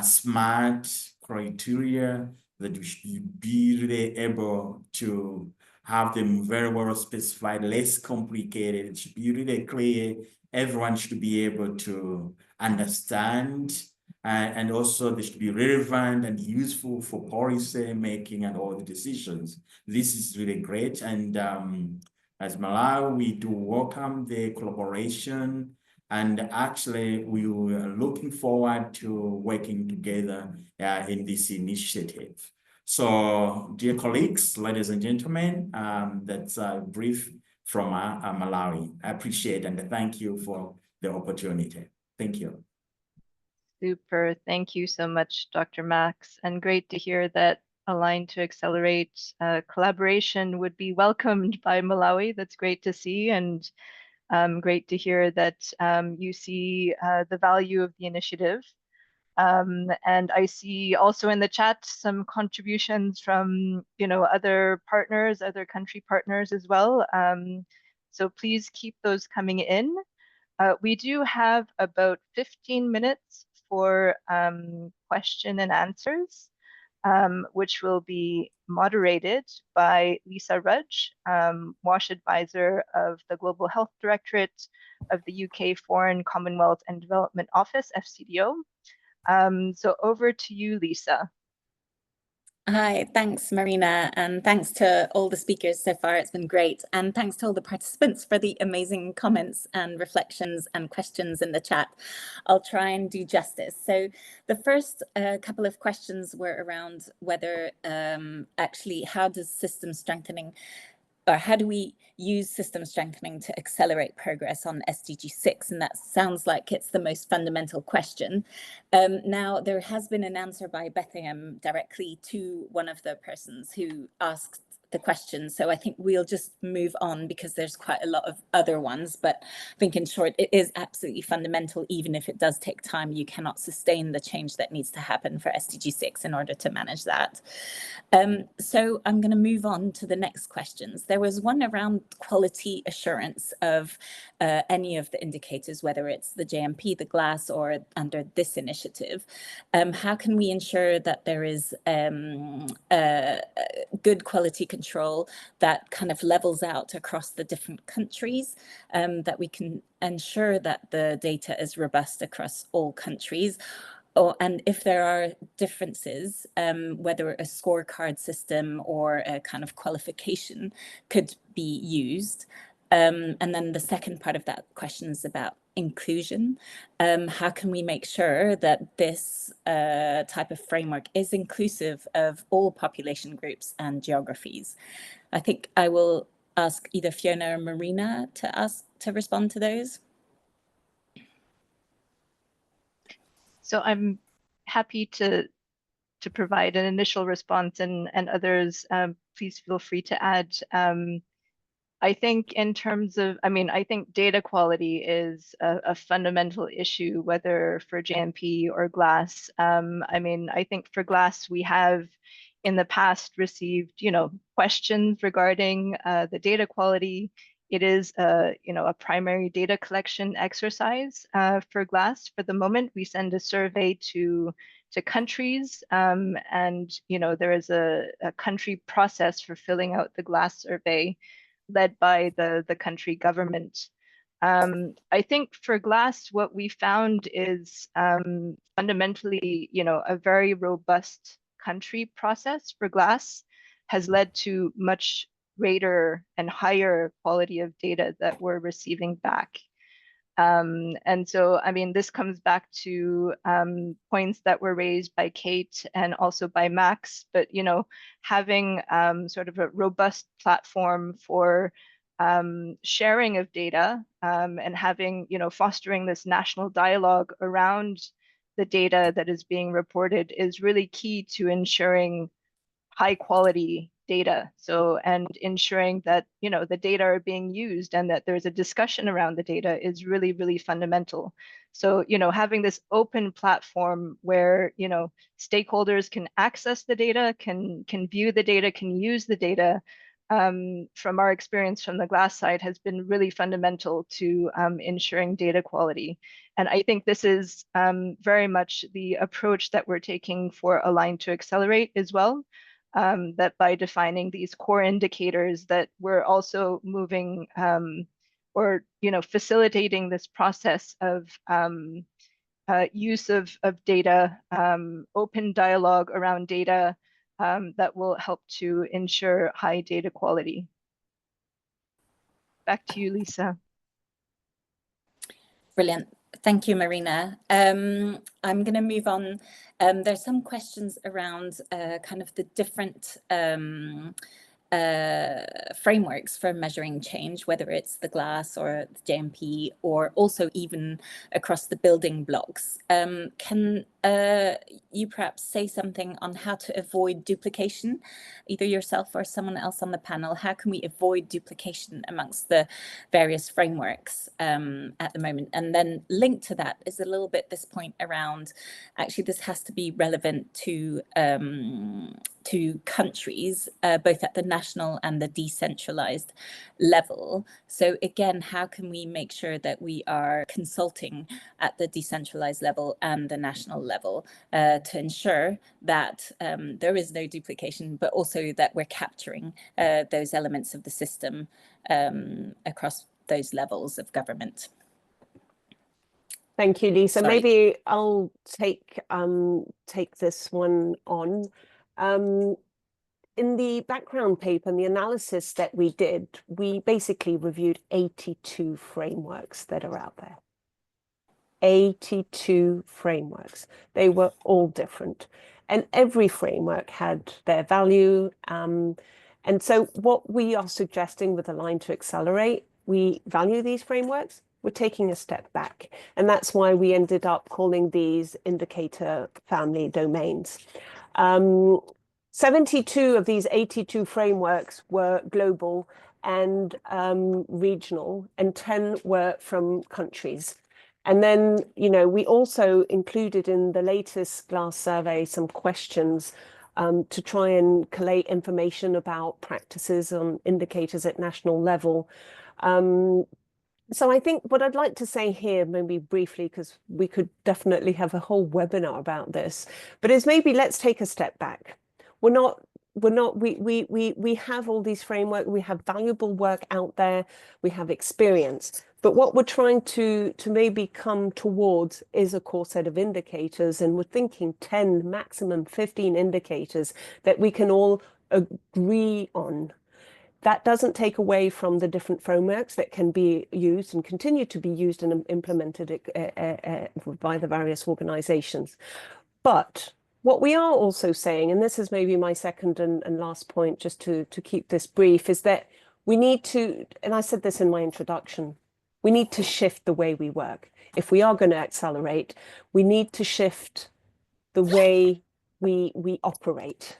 SMART criteria that we should be really able to have them very well specified, less complicated. It should be really clear. Everyone should be able to understand, and also they should be relevant and useful for policy making and all the decisions. This is really great. And as Malawi, we do welcome the collaboration, and actually we are looking forward to working together in this initiative. So, dear colleagues, ladies and gentlemen, that's a brief from Malawi. I appreciate and thank you for the opportunity. Thank you. Super. Thank you so much, Dr. Max. And great to hear that Align to Accelerate collaboration would be welcomed by Malawi. That's great to see. And great to hear that you see the value of the initiative. And I see also in the chat some contributions from, other partners, other country partners as well. So please keep those coming in. We do have about 15 minutes for question and answers, which will be moderated by Lisa Rudge, WASH advisor of the Global Health Directorate of the UK Foreign, Commonwealth and Development Office, FCDO. So over to you, Lisa. Hi, thanks, Marina, and thanks to all the speakers so far. It's been great. And thanks to all the participants for the amazing comments and reflections and questions in the chat. I'll try and do justice. So the first couple of questions were around whether actually how does system strengthening, or how do we use system strengthening to accelerate progress on SDG 6? And that sounds like it's the most fundamental question. Now, there has been an answer by Bethlehem directly to one of the persons who asked the question. So I think we'll just move on because there's quite a lot of other ones. But I think in short, it is absolutely fundamental. Even if it does take time, you cannot sustain the change that needs to happen for SDG 6 in order to manage that. So I'm going to move on to the next questions. There was one around quality assurance of any of the indicators, whether it's the JMP, the GLAS, or under this initiative. How can we ensure that there is good quality control that kind of levels out across the different countries, that we can ensure that the data is robust across all countries? And if there are differences, whether a scorecard system or a kind of qualification could be used. And then the second part of that question is about inclusion. How can we make sure that this type of framework is inclusive of all population groups and geographies? I think I will ask either Fiona or Marina to respond to those. So I'm happy to provide an initial response, and others, please feel free to add. I think in terms of, I think data quality is a fundamental issue, whether for JMP or GLAS. I think for GLAS, we have in the past received, questions regarding the data quality. It is a primary data collection exercise for GLAS. For the moment, we send a survey to countries, and there is a country process for filling out the GLAS survey led by the country government. I think for GLAS, what we found is fundamentally, a very robust country process for GLAS has led to much greater and higher quality of data that we're receiving back. And so, this comes back to points that were raised by Kate and also by Max, but, having sort of a robust platform for sharing of data and having, fostering this national dialogue around the data that is being reported is really key to ensuring high quality data. So, and ensuring that, the data are being used and that there's a discussion around the data is really, really fundamental. So, having this open platform where, stakeholders can access the data, can view the data, can use the data, from our experience from the GLAS side has been really fundamental to ensuring data quality. And I think this is very much the approach that we're taking for Align to Accelerate as well. That by defining these core indicators that we're also moving or facilitating this process of use of data, open dialogue around data that will help to ensure high data quality. Back to you, Lisa. Brilliant. Thank you, Marina. I'm going to move on. There's some questions around kind of the different frameworks for measuring change, whether it's the GLASS or the JMP, or also even across the building blocks. Can you perhaps say something on how to avoid duplication, either yourself or someone else on the panel? How can we avoid duplication amongst the various frameworks at the moment? And then linked to that is a little bit this point around, actually this has to be relevant to countries, both at the national and the decentralized level. So again, how can we make sure that we are consulting at the decentralized level and the national level to ensure that there is no duplication, but also that we're capturing those elements of the system across those levels of government? Thank you, Lisa. Sorry. Maybe I'll take this one on. In the background paper and the analysis that we did, we basically reviewed 82 frameworks that are out there. 82 frameworks. They were all different. And every framework had their value. And so what we are suggesting with Align to Accelerate, we value these frameworks, we're taking a step back. And that's why we ended up calling these indicator family domains. 72 of these 82 frameworks were global and regional, and 10 were from countries. And then, we also included in the latest GLASS survey some questions to try and collate information about practices on indicators at national level. So I think what I'd like to say here, maybe briefly, because we could definitely have a whole webinar about this, but is maybe let's take a step back. We have all these frameworks, we have valuable work out there, we have experience, but what we're trying to maybe come towards is a core set of indicators, and we're thinking 10, maximum 15 indicators that we can all agree on. That doesn't take away from the different frameworks that can be used and continue to be used and implemented by the various organizations. But what we are also saying, and this is maybe my second and last point, just to keep this brief, is that we need to, and I said this in my introduction, we need to shift the way we work. If we are going to accelerate, we need to shift the way we operate.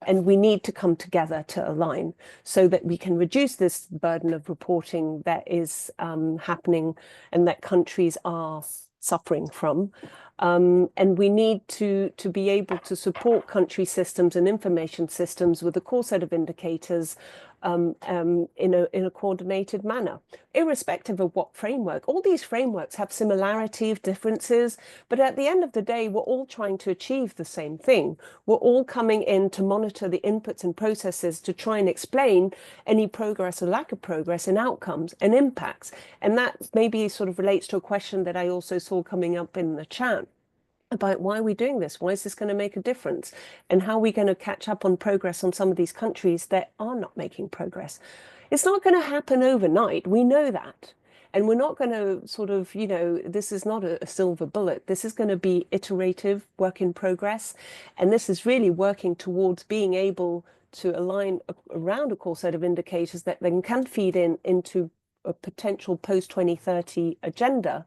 And we need to come together to align so that we can reduce this burden of reporting that is happening and that countries are suffering from. And we need to be able to support country systems and information systems with a core set of indicators in a coordinated manner, irrespective of what framework. All these frameworks have similarity of differences, but at the end of the day, we're all trying to achieve the same thing. We're all coming in to monitor the inputs and processes to try and explain any progress or lack of progress in outcomes and impacts. And that maybe sort of relates to a question that I also saw coming up in the chat about why are we doing this? Why is this going to make a difference? And how are we going to catch up on progress on some of these countries that are not making progress? It's not going to happen overnight. We know that. And we're not going to sort of, this is not a silver bullet. This is going to be iterative, work in progress. And this is really working towards being able to align around a core set of indicators that then can feed into a potential post-2030 agenda.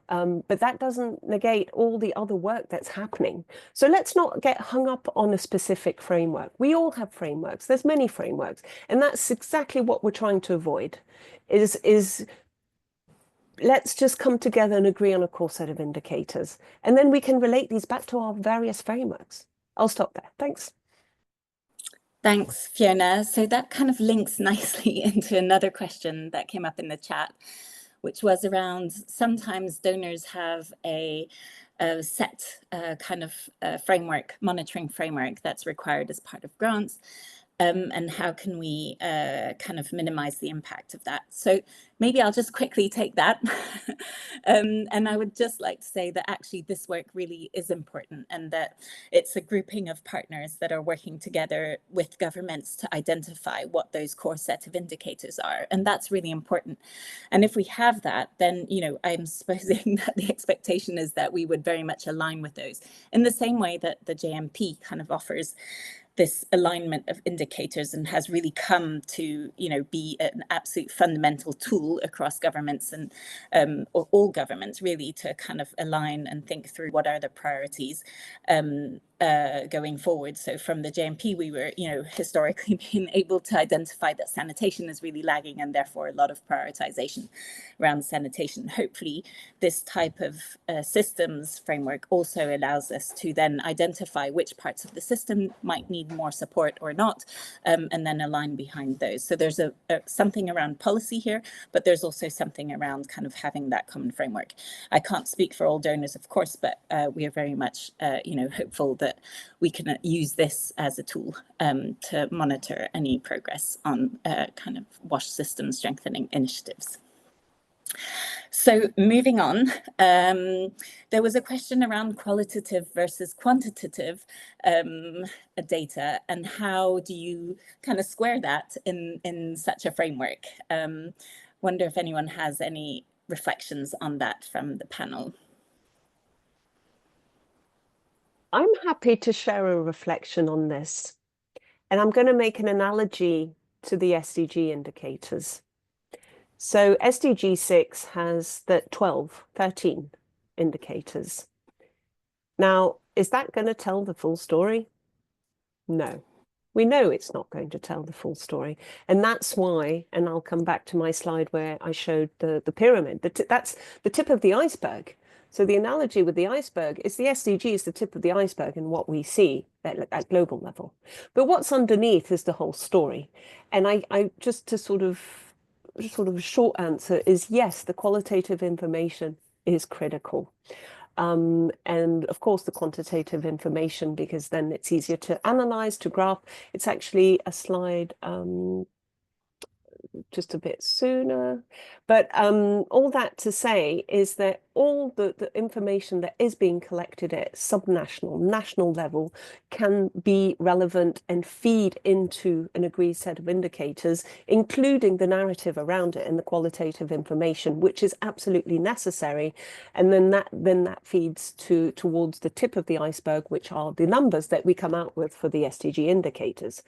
But that doesn't negate all the other work that's happening. So let's not get hung up on a specific framework. We all have frameworks. There's many frameworks. And that's exactly what we're trying to avoid, is let's just come together and agree on a core set of indicators. And then we can relate these back to our various frameworks. I'll stop there. Thanks. Thanks, Fiona. So that kind of links nicely into another question that came up in the chat, which was around sometimes donors have a set kind of framework, monitoring framework that's required as part of grants. And how can we kind of minimize the impact of that? So maybe I'll just quickly take that. And I would just like to say that actually this work really is important, and that it's a grouping of partners that are working together with governments to identify what those core set of indicators are. And that's really important. And if we have that, then, I'm supposing that the expectation is that we would very much align with those in the same way that the JMP kind of offers this alignment of indicators and has really come to, be an absolute fundamental tool across governments and or all governments really, to kind of align and think through what are the priorities going forward. So from the JMP, we were, historically being able to identify that sanitation is really lagging, and therefore a lot of prioritization around sanitation. Hopefully this type of systems framework also allows us to then identify which parts of the system might need more support or not, and then align behind those. So there's something around policy here, but there's also something around kind of having that common framework. I can't speak for all donors, of course, but we are very much, hopeful that we can use this as a tool to monitor any progress on kind of WASH system strengthening initiatives. So moving on, there was a question around qualitative versus quantitative data, and how do you kind of square that in such a framework? Wonder if anyone has any reflections on that from the panel. I'm happy to share a reflection on this, and I'm going to make an analogy to the SDG indicators. So SDG 6 has 13 indicators. Now, is that going to tell the full story? No. We know it's not going to tell the full story. And that's why, and I'll come back to my slide where I showed the pyramid, that's the tip of the iceberg. So the analogy with the iceberg is the SDG is the tip of the iceberg and what we see at global level. But what's underneath is the whole story. And I just to sort of a short answer is yes, the qualitative information is critical. And of course, the quantitative information, because then it's easier to analyze, to graph. It's actually a slide just a bit sooner. But all that to say is that all the information that is being collected at subnational, national level can be relevant and feed into an agreed set of indicators, including the narrative around it and the qualitative information, which is absolutely necessary. And then that feeds towards the tip of the iceberg, which are the numbers that we come out with for the SDG indicators.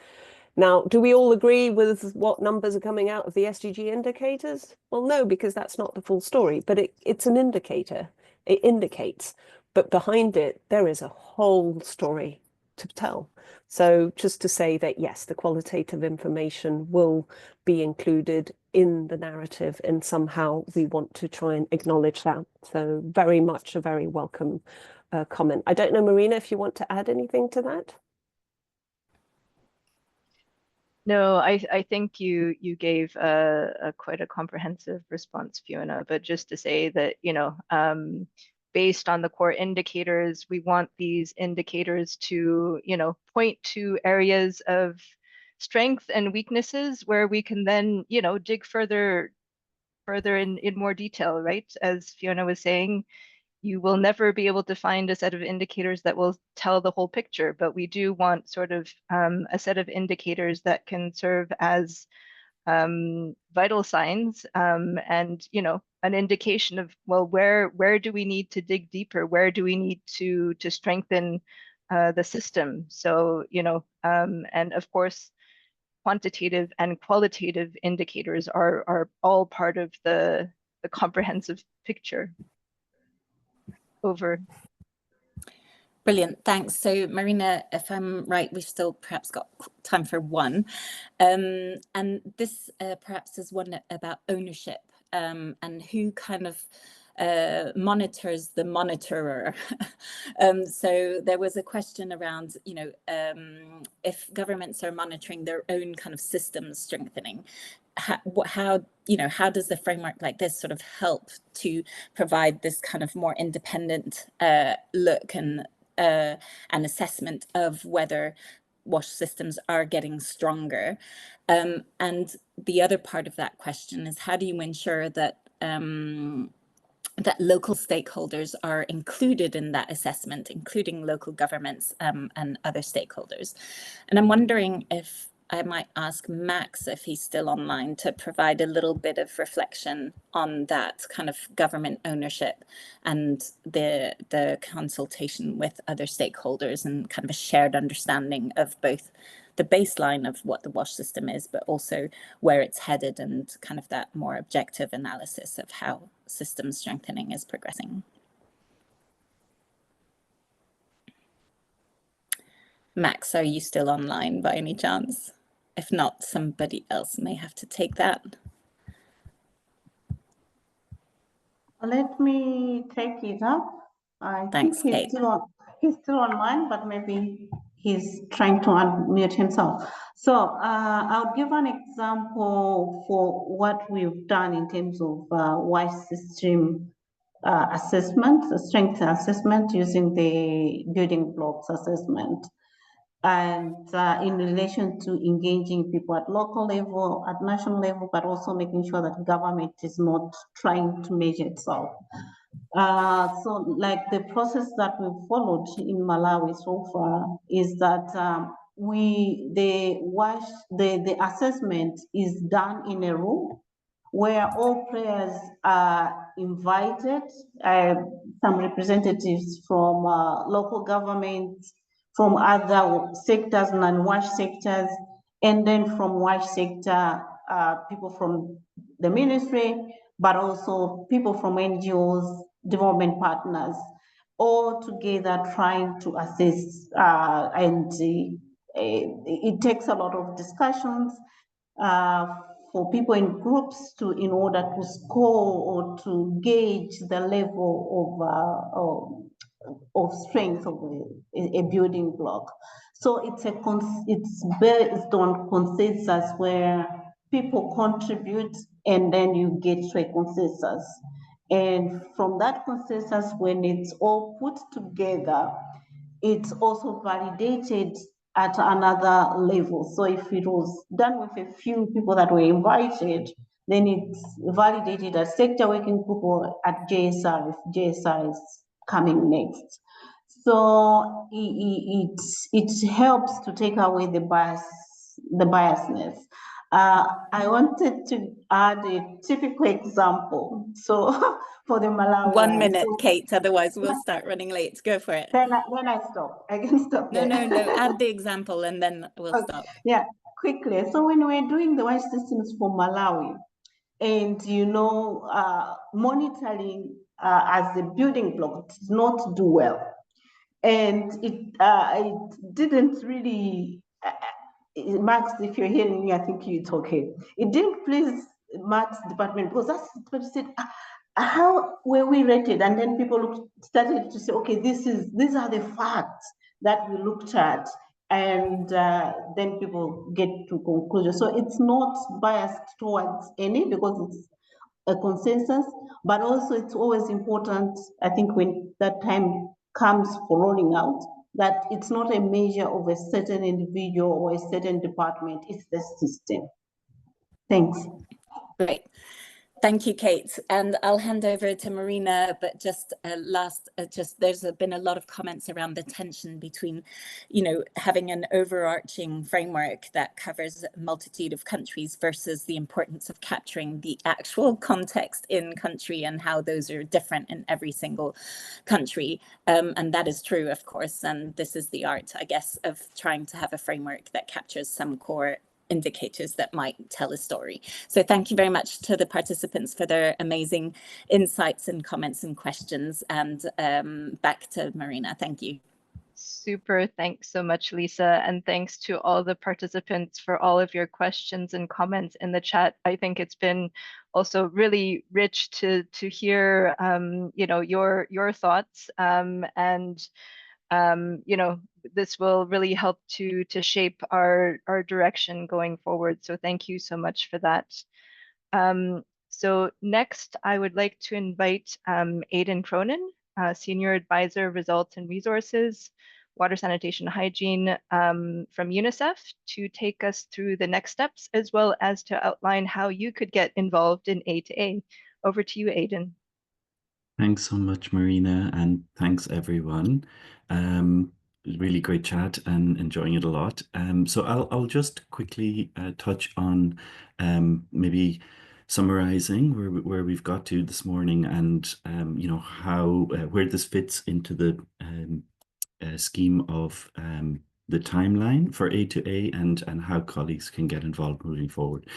Now, do we all agree with what numbers are coming out of the SDG indicators? Well, no, because that's not the full story, but it's an indicator. It indicates, but behind it, there is a whole story to tell. So just to say that, yes, the qualitative information will be included in the narrative, and somehow we want to try and acknowledge that. So very much a very welcome comment. I don't know, Marina, if you want to add anything to that? No, I think you gave a quite a comprehensive response, Fiona, but just to say that, based on the core indicators, we want these indicators to, point to areas of strength and weaknesses where we can then, dig further in more detail, right? As Fiona was saying, you will never be able to find a set of indicators that will tell the whole picture, but we do want sort of a set of indicators that can serve as vital signs and, an indication of, well, where do we need to dig deeper? Where do we need to strengthen the system? So, and of course, quantitative and qualitative indicators are all part of the comprehensive picture. Over. Brilliant, thanks. So Marina, if I'm right, we've still perhaps got time for one. And this perhaps is one about ownership and who kind of monitors the monitorer. So there was a question around, if governments are monitoring their own kind of systems strengthening, how does the framework like this sort of help to provide this kind of more independent look and an assessment of whether WASH systems are getting stronger? And the other part of that question is, how do you ensure that that local stakeholders are included in that assessment, including local governments and other stakeholders? And I'm wondering if I might ask Max, if he's still online, to provide a little bit of reflection on that kind of government ownership and the consultation with other stakeholders and kind of a shared understanding of both the baseline of what the WASH system is, but also where it's headed and kind of that more objective analysis of how system strengthening is progressing. Max, are you still online by any chance? If not, somebody else may have to take that. Let me take it up. I Thanks, think Kate. he's still online, but maybe he's trying to unmute himself. So I'll give an example for what we've done in terms of WASH system assessment, strength assessment using the building blocks assessment. And in relation to engaging people at local level, at national level, but also making sure that government is not trying to measure itself. So like the process that we've followed in Malawi so far is that the assessment is done in a room where all players are invited, some representatives from local governments, from other sectors, non-WASH sectors, and then from WASH sector, people from the ministry, but also people from NGOs, development partners, all together trying to assess, and it takes a lot of discussions for people in groups in order to score or to gauge the level of strength of a building block. So it's based on consensus where people contribute and then you get to a consensus. And from that consensus, when it's all put together, it's also validated at another level. So if it was done with a few people that were invited, then it's validated at sector working group or at JSR if JSR is coming next. So it helps to take away the biasness. I wanted to add a typical example. So for the Malawi. 1 minute, Kate, otherwise we'll start running late. Go for it. Then I stop. I can stop there. No. Add the example and then we'll stop. Yeah, quickly. So when we're doing the WASH systems for Malawi, and monitoring as a building block did not do well. And it didn't really, Max, if you're hearing me, I think it's okay. It didn't please Max department because that's what he said. How were we rated? And then people started to say, okay, these are the facts that we looked at. And then people get to conclusion. So it's not biased towards any because it's a consensus, but also it's always important, I think, when that time comes for rolling out, that it's not a measure of a certain individual or a certain department, it's the system. Thanks. Great. Thank you, Kate. And I'll hand over to Marina, but just there's been a lot of comments around the tension between, having an overarching framework that covers a multitude of countries versus the importance of capturing the actual context in country and how those are different in every single country. And that is true, of course. And this is the art, I guess, of trying to have a framework that captures some core indicators that might tell a story. So thank you very much to the participants for their amazing insights and comments and questions. And back to Marina. Thank you. Super. Thanks so much, Lisa. And thanks to all the participants for all of your questions and comments in the chat. I think it's been also really rich to hear your thoughts this will really help to shape our direction going forward. So thank you so much for that. So next, I would like to invite Aidan Cronin, Senior Advisor, Results and Resources, Water Sanitation Hygiene from UNICEF, to take us through the next steps, as well as to outline how you could get involved in A2A. Over to you, Aidan. Thanks so much, Marina, and thanks everyone. really great chat and enjoying it a lot. So I'll just quickly touch on maybe summarizing where we've got to this morning, and you know, how where this fits into the scheme of the timeline for A2A, and how colleagues can get involved moving forward.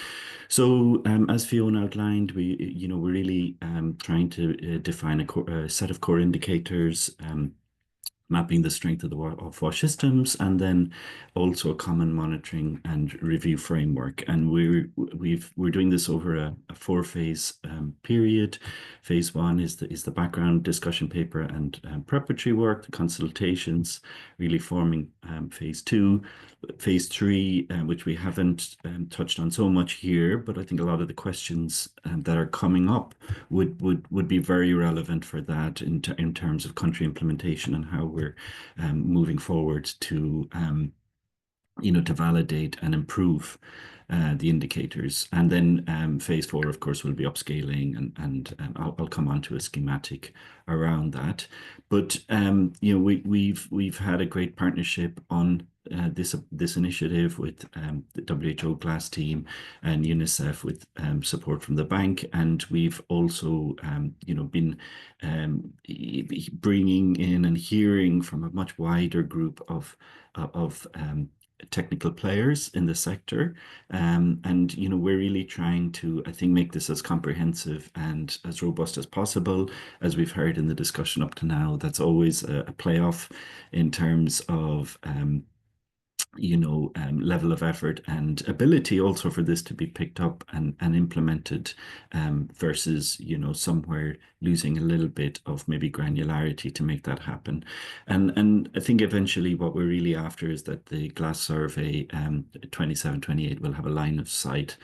So as Fiona outlined, we're really trying to define a set of core indicators, mapping the strength of WASH systems, and then also a common monitoring and review framework. And we're doing this over a 4-phase period. Phase 1 is the background discussion paper and preparatory work, the consultations, really forming phase 2. Phase 3, which we haven't touched on so much here, but I think a lot of the questions that are coming up would be very relevant for that in terms of country implementation and how we're moving forward to to validate and improve the indicators. And then phase 4, of course, will be upscaling, and I'll come on to a schematic around that. But we've had a great partnership on this initiative with the WHO GLASS team and UNICEF, with support from the bank, and we've also been bringing in and hearing from a much wider group of technical players in the sector, and we're really trying to, I think, make this as comprehensive and as robust as possible. As we've heard in the discussion up to now, that's always a playoff in terms of level of effort and ability also for this to be picked up and implemented, versus somewhere losing a little bit of maybe granularity to make that happen. And I think eventually what we're really after is that the GLASS survey 27-28 will have a line of sight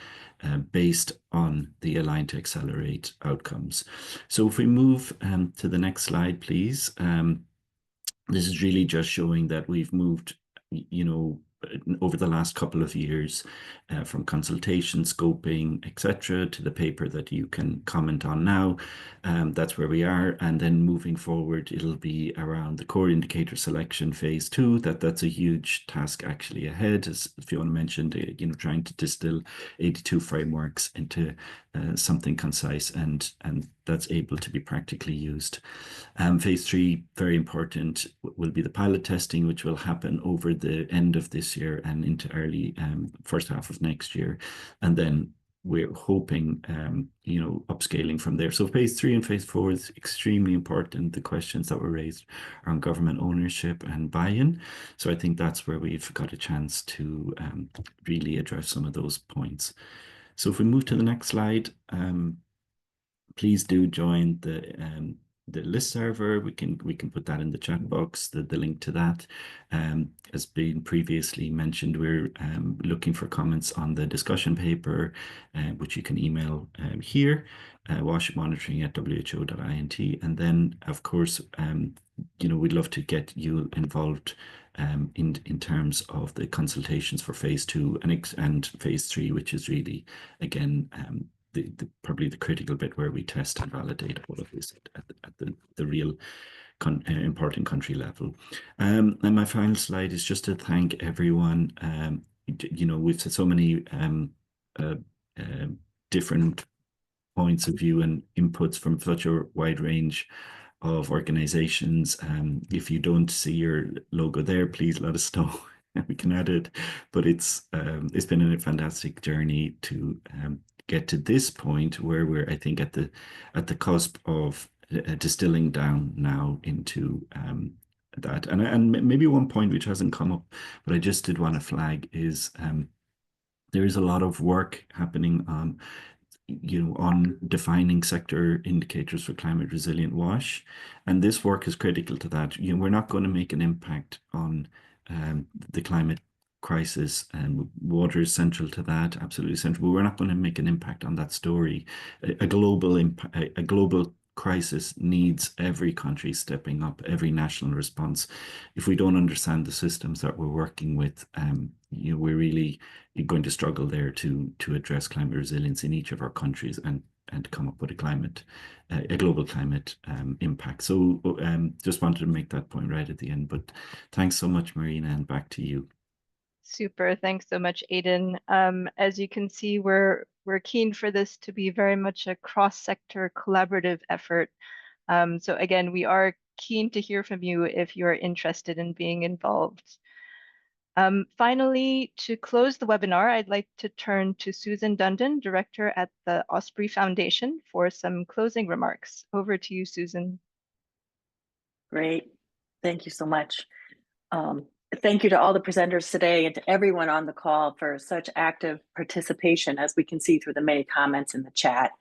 based on the Align to Accelerate outcomes. So if we move to the next slide, please. This is really just showing that we've moved over the last couple of years, from consultation, scoping, etc., to the paper that you can comment on now. That's where we are. And then moving forward, it'll be around the core indicator selection phase 2. That's a huge task actually ahead, as Fiona mentioned, trying to distill 82 frameworks into something concise and that's able to be practically used. Phase 3, very important, will be the pilot testing, which will happen over the end of this year and into early first half of next year. And then we're hoping, upscaling from there. So phase 3 and phase 4 is extremely important. The questions that were raised on government ownership and buy-in. So I think that's where we've got a chance to really address some of those points. So if we move to the next slide, please do join the list server. We can put that in the chat box, the link to that. As been previously mentioned, we're looking for comments on the discussion paper, which you can email here, washmonitoring@who.int. And then, of course, we'd love to get you involved in terms of the consultations for phase 2 and phase 3, which is really, again, probably the critical bit where we test and validate all of this at the real important country level. And my final slide is just to thank everyone. We've had so many different points of view and inputs from such a wide range of organizations. If you don't see your logo there, please let us know. We can add it. But it's been a fantastic journey to get to this point where we're, I think, at the cusp of distilling down now into that. And maybe one point which hasn't come up, but I just did want to flag, is there is a lot of work happening on defining sector indicators for climate resilient WASH, and this work is critical to that. We're not going to make an impact on the climate crisis, and water is central to that, absolutely central. But we're not going to make an impact on that story. A global crisis needs every country stepping up, every national response. If we don't understand the systems that we're working with, we're really going to struggle there to address climate resilience in each of our countries. And and come up with a global climate impact. So just wanted to make that point right at the end. But thanks so much, Marina, and back to you. Super. Thanks so much, Aidan. As you can see, we're keen for this to be very much a cross-sector collaborative effort. So again, we are keen to hear from you if you're interested in being involved. Finally, to close the webinar, I'd like to turn to Susan Dundon, Director at the Osprey Foundation, for some closing remarks. Over to you, Susan. Great. Thank you so much. Thank you to all the presenters today and to everyone on the call for such active participation, as we can see through the many comments in the chat.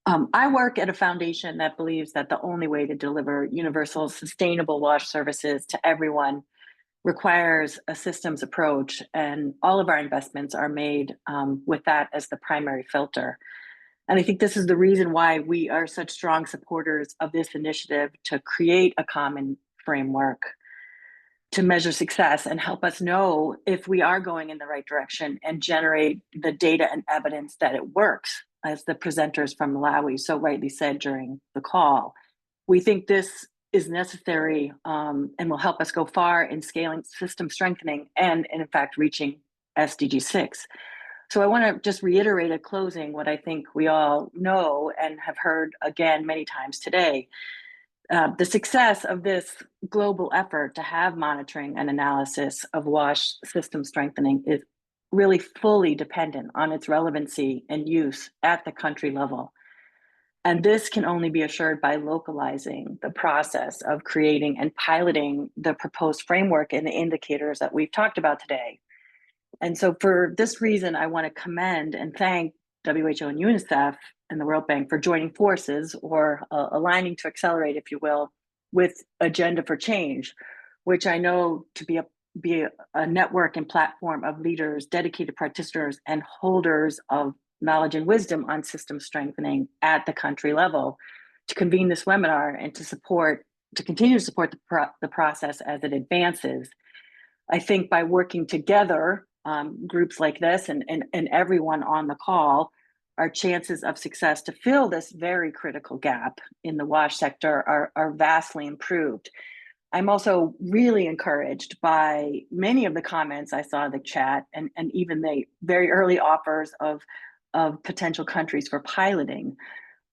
I work at a foundation that believes that the only way to deliver universal, sustainable WASH services to everyone requires a systems approach, and all of our investments are made with that as the primary filter. And I think this is the reason why we are such strong supporters of this initiative to create a common framework to measure success and help us know if we are going in the right direction and generate the data and evidence that it works, as the presenters from Malawi so rightly said during the call. We think this is necessary and will help us go far in scaling system strengthening and in fact reaching SDG 6. So I want to just reiterate at closing what I think we all know and have heard again many times today. The success of this global effort to have monitoring and analysis of WASH system strengthening is really fully dependent on its relevancy and use at the country level. And this can only be assured by localizing the process of creating and piloting the proposed framework and the indicators that we've talked about today. And so for this reason, I want to commend and thank WHO and UNICEF and the World Bank for joining forces, or aligning to accelerate, if you will, with Agenda for Change, which I know to be a network and platform of leaders, dedicated practitioners, and holders of knowledge and wisdom on system strengthening at the country level, to convene this webinar and to continue to support the process as it advances. I think by working together, groups like this and everyone on the call, our chances of success to fill this very critical gap in the WASH sector are vastly improved. I'm also really encouraged by many of the comments I saw in the chat and even the very early offers of potential countries for piloting.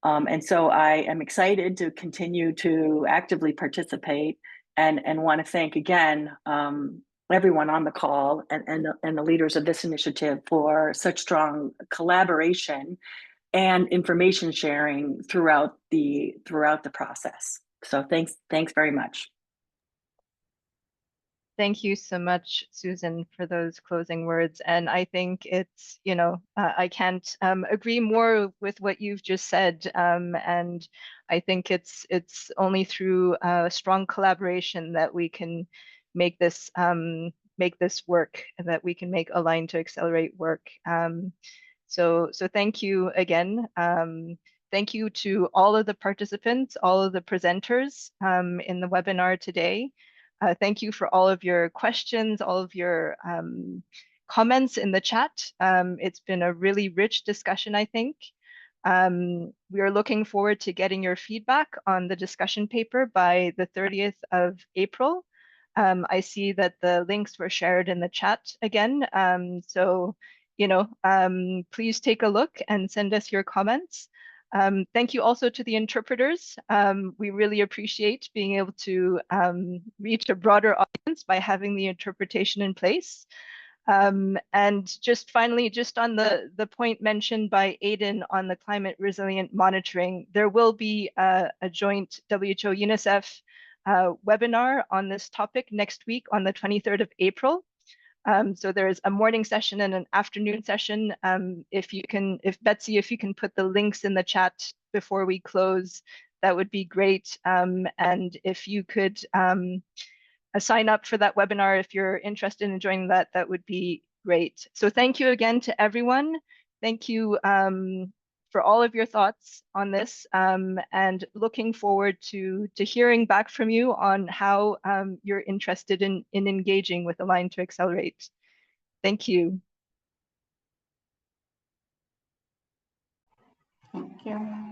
And so I am excited to continue to actively participate and want to thank again everyone on the call and the leaders of this initiative for such strong collaboration and information sharing throughout the process. So thanks very much. Thank you so much, Susan, for those closing words. And I think it's, I can't agree more with what you've just said. And I think it's only through strong collaboration that we can make this work, that we can make Align to Accelerate work. So thank you again. Thank you to all of the participants, all of the presenters in the webinar today. Thank you for all of your questions, all of your comments in the chat. It's been a really rich discussion, I think. We are looking forward to getting your feedback on the discussion paper by the 30th of April. I see that the links were shared in the chat again. So, please take a look and send us your comments. Thank you also to the interpreters. We really appreciate being able to reach a broader audience by having the interpretation in place. And just finally, just on the point mentioned by Aidan on the climate resilient monitoring, there will be a joint WHO-UNICEF webinar on this topic next week on the 23rd of April. So there's a morning session and an afternoon session. If Betsy, if you can put the links in the chat before we close, that would be great. And if you could sign up for that webinar, if you're interested in joining that, that would be great. So thank you again to everyone. Thank you for all of your thoughts on this, and looking forward to hearing back from you on how you're interested in engaging with Align to Accelerate. Thank you. you.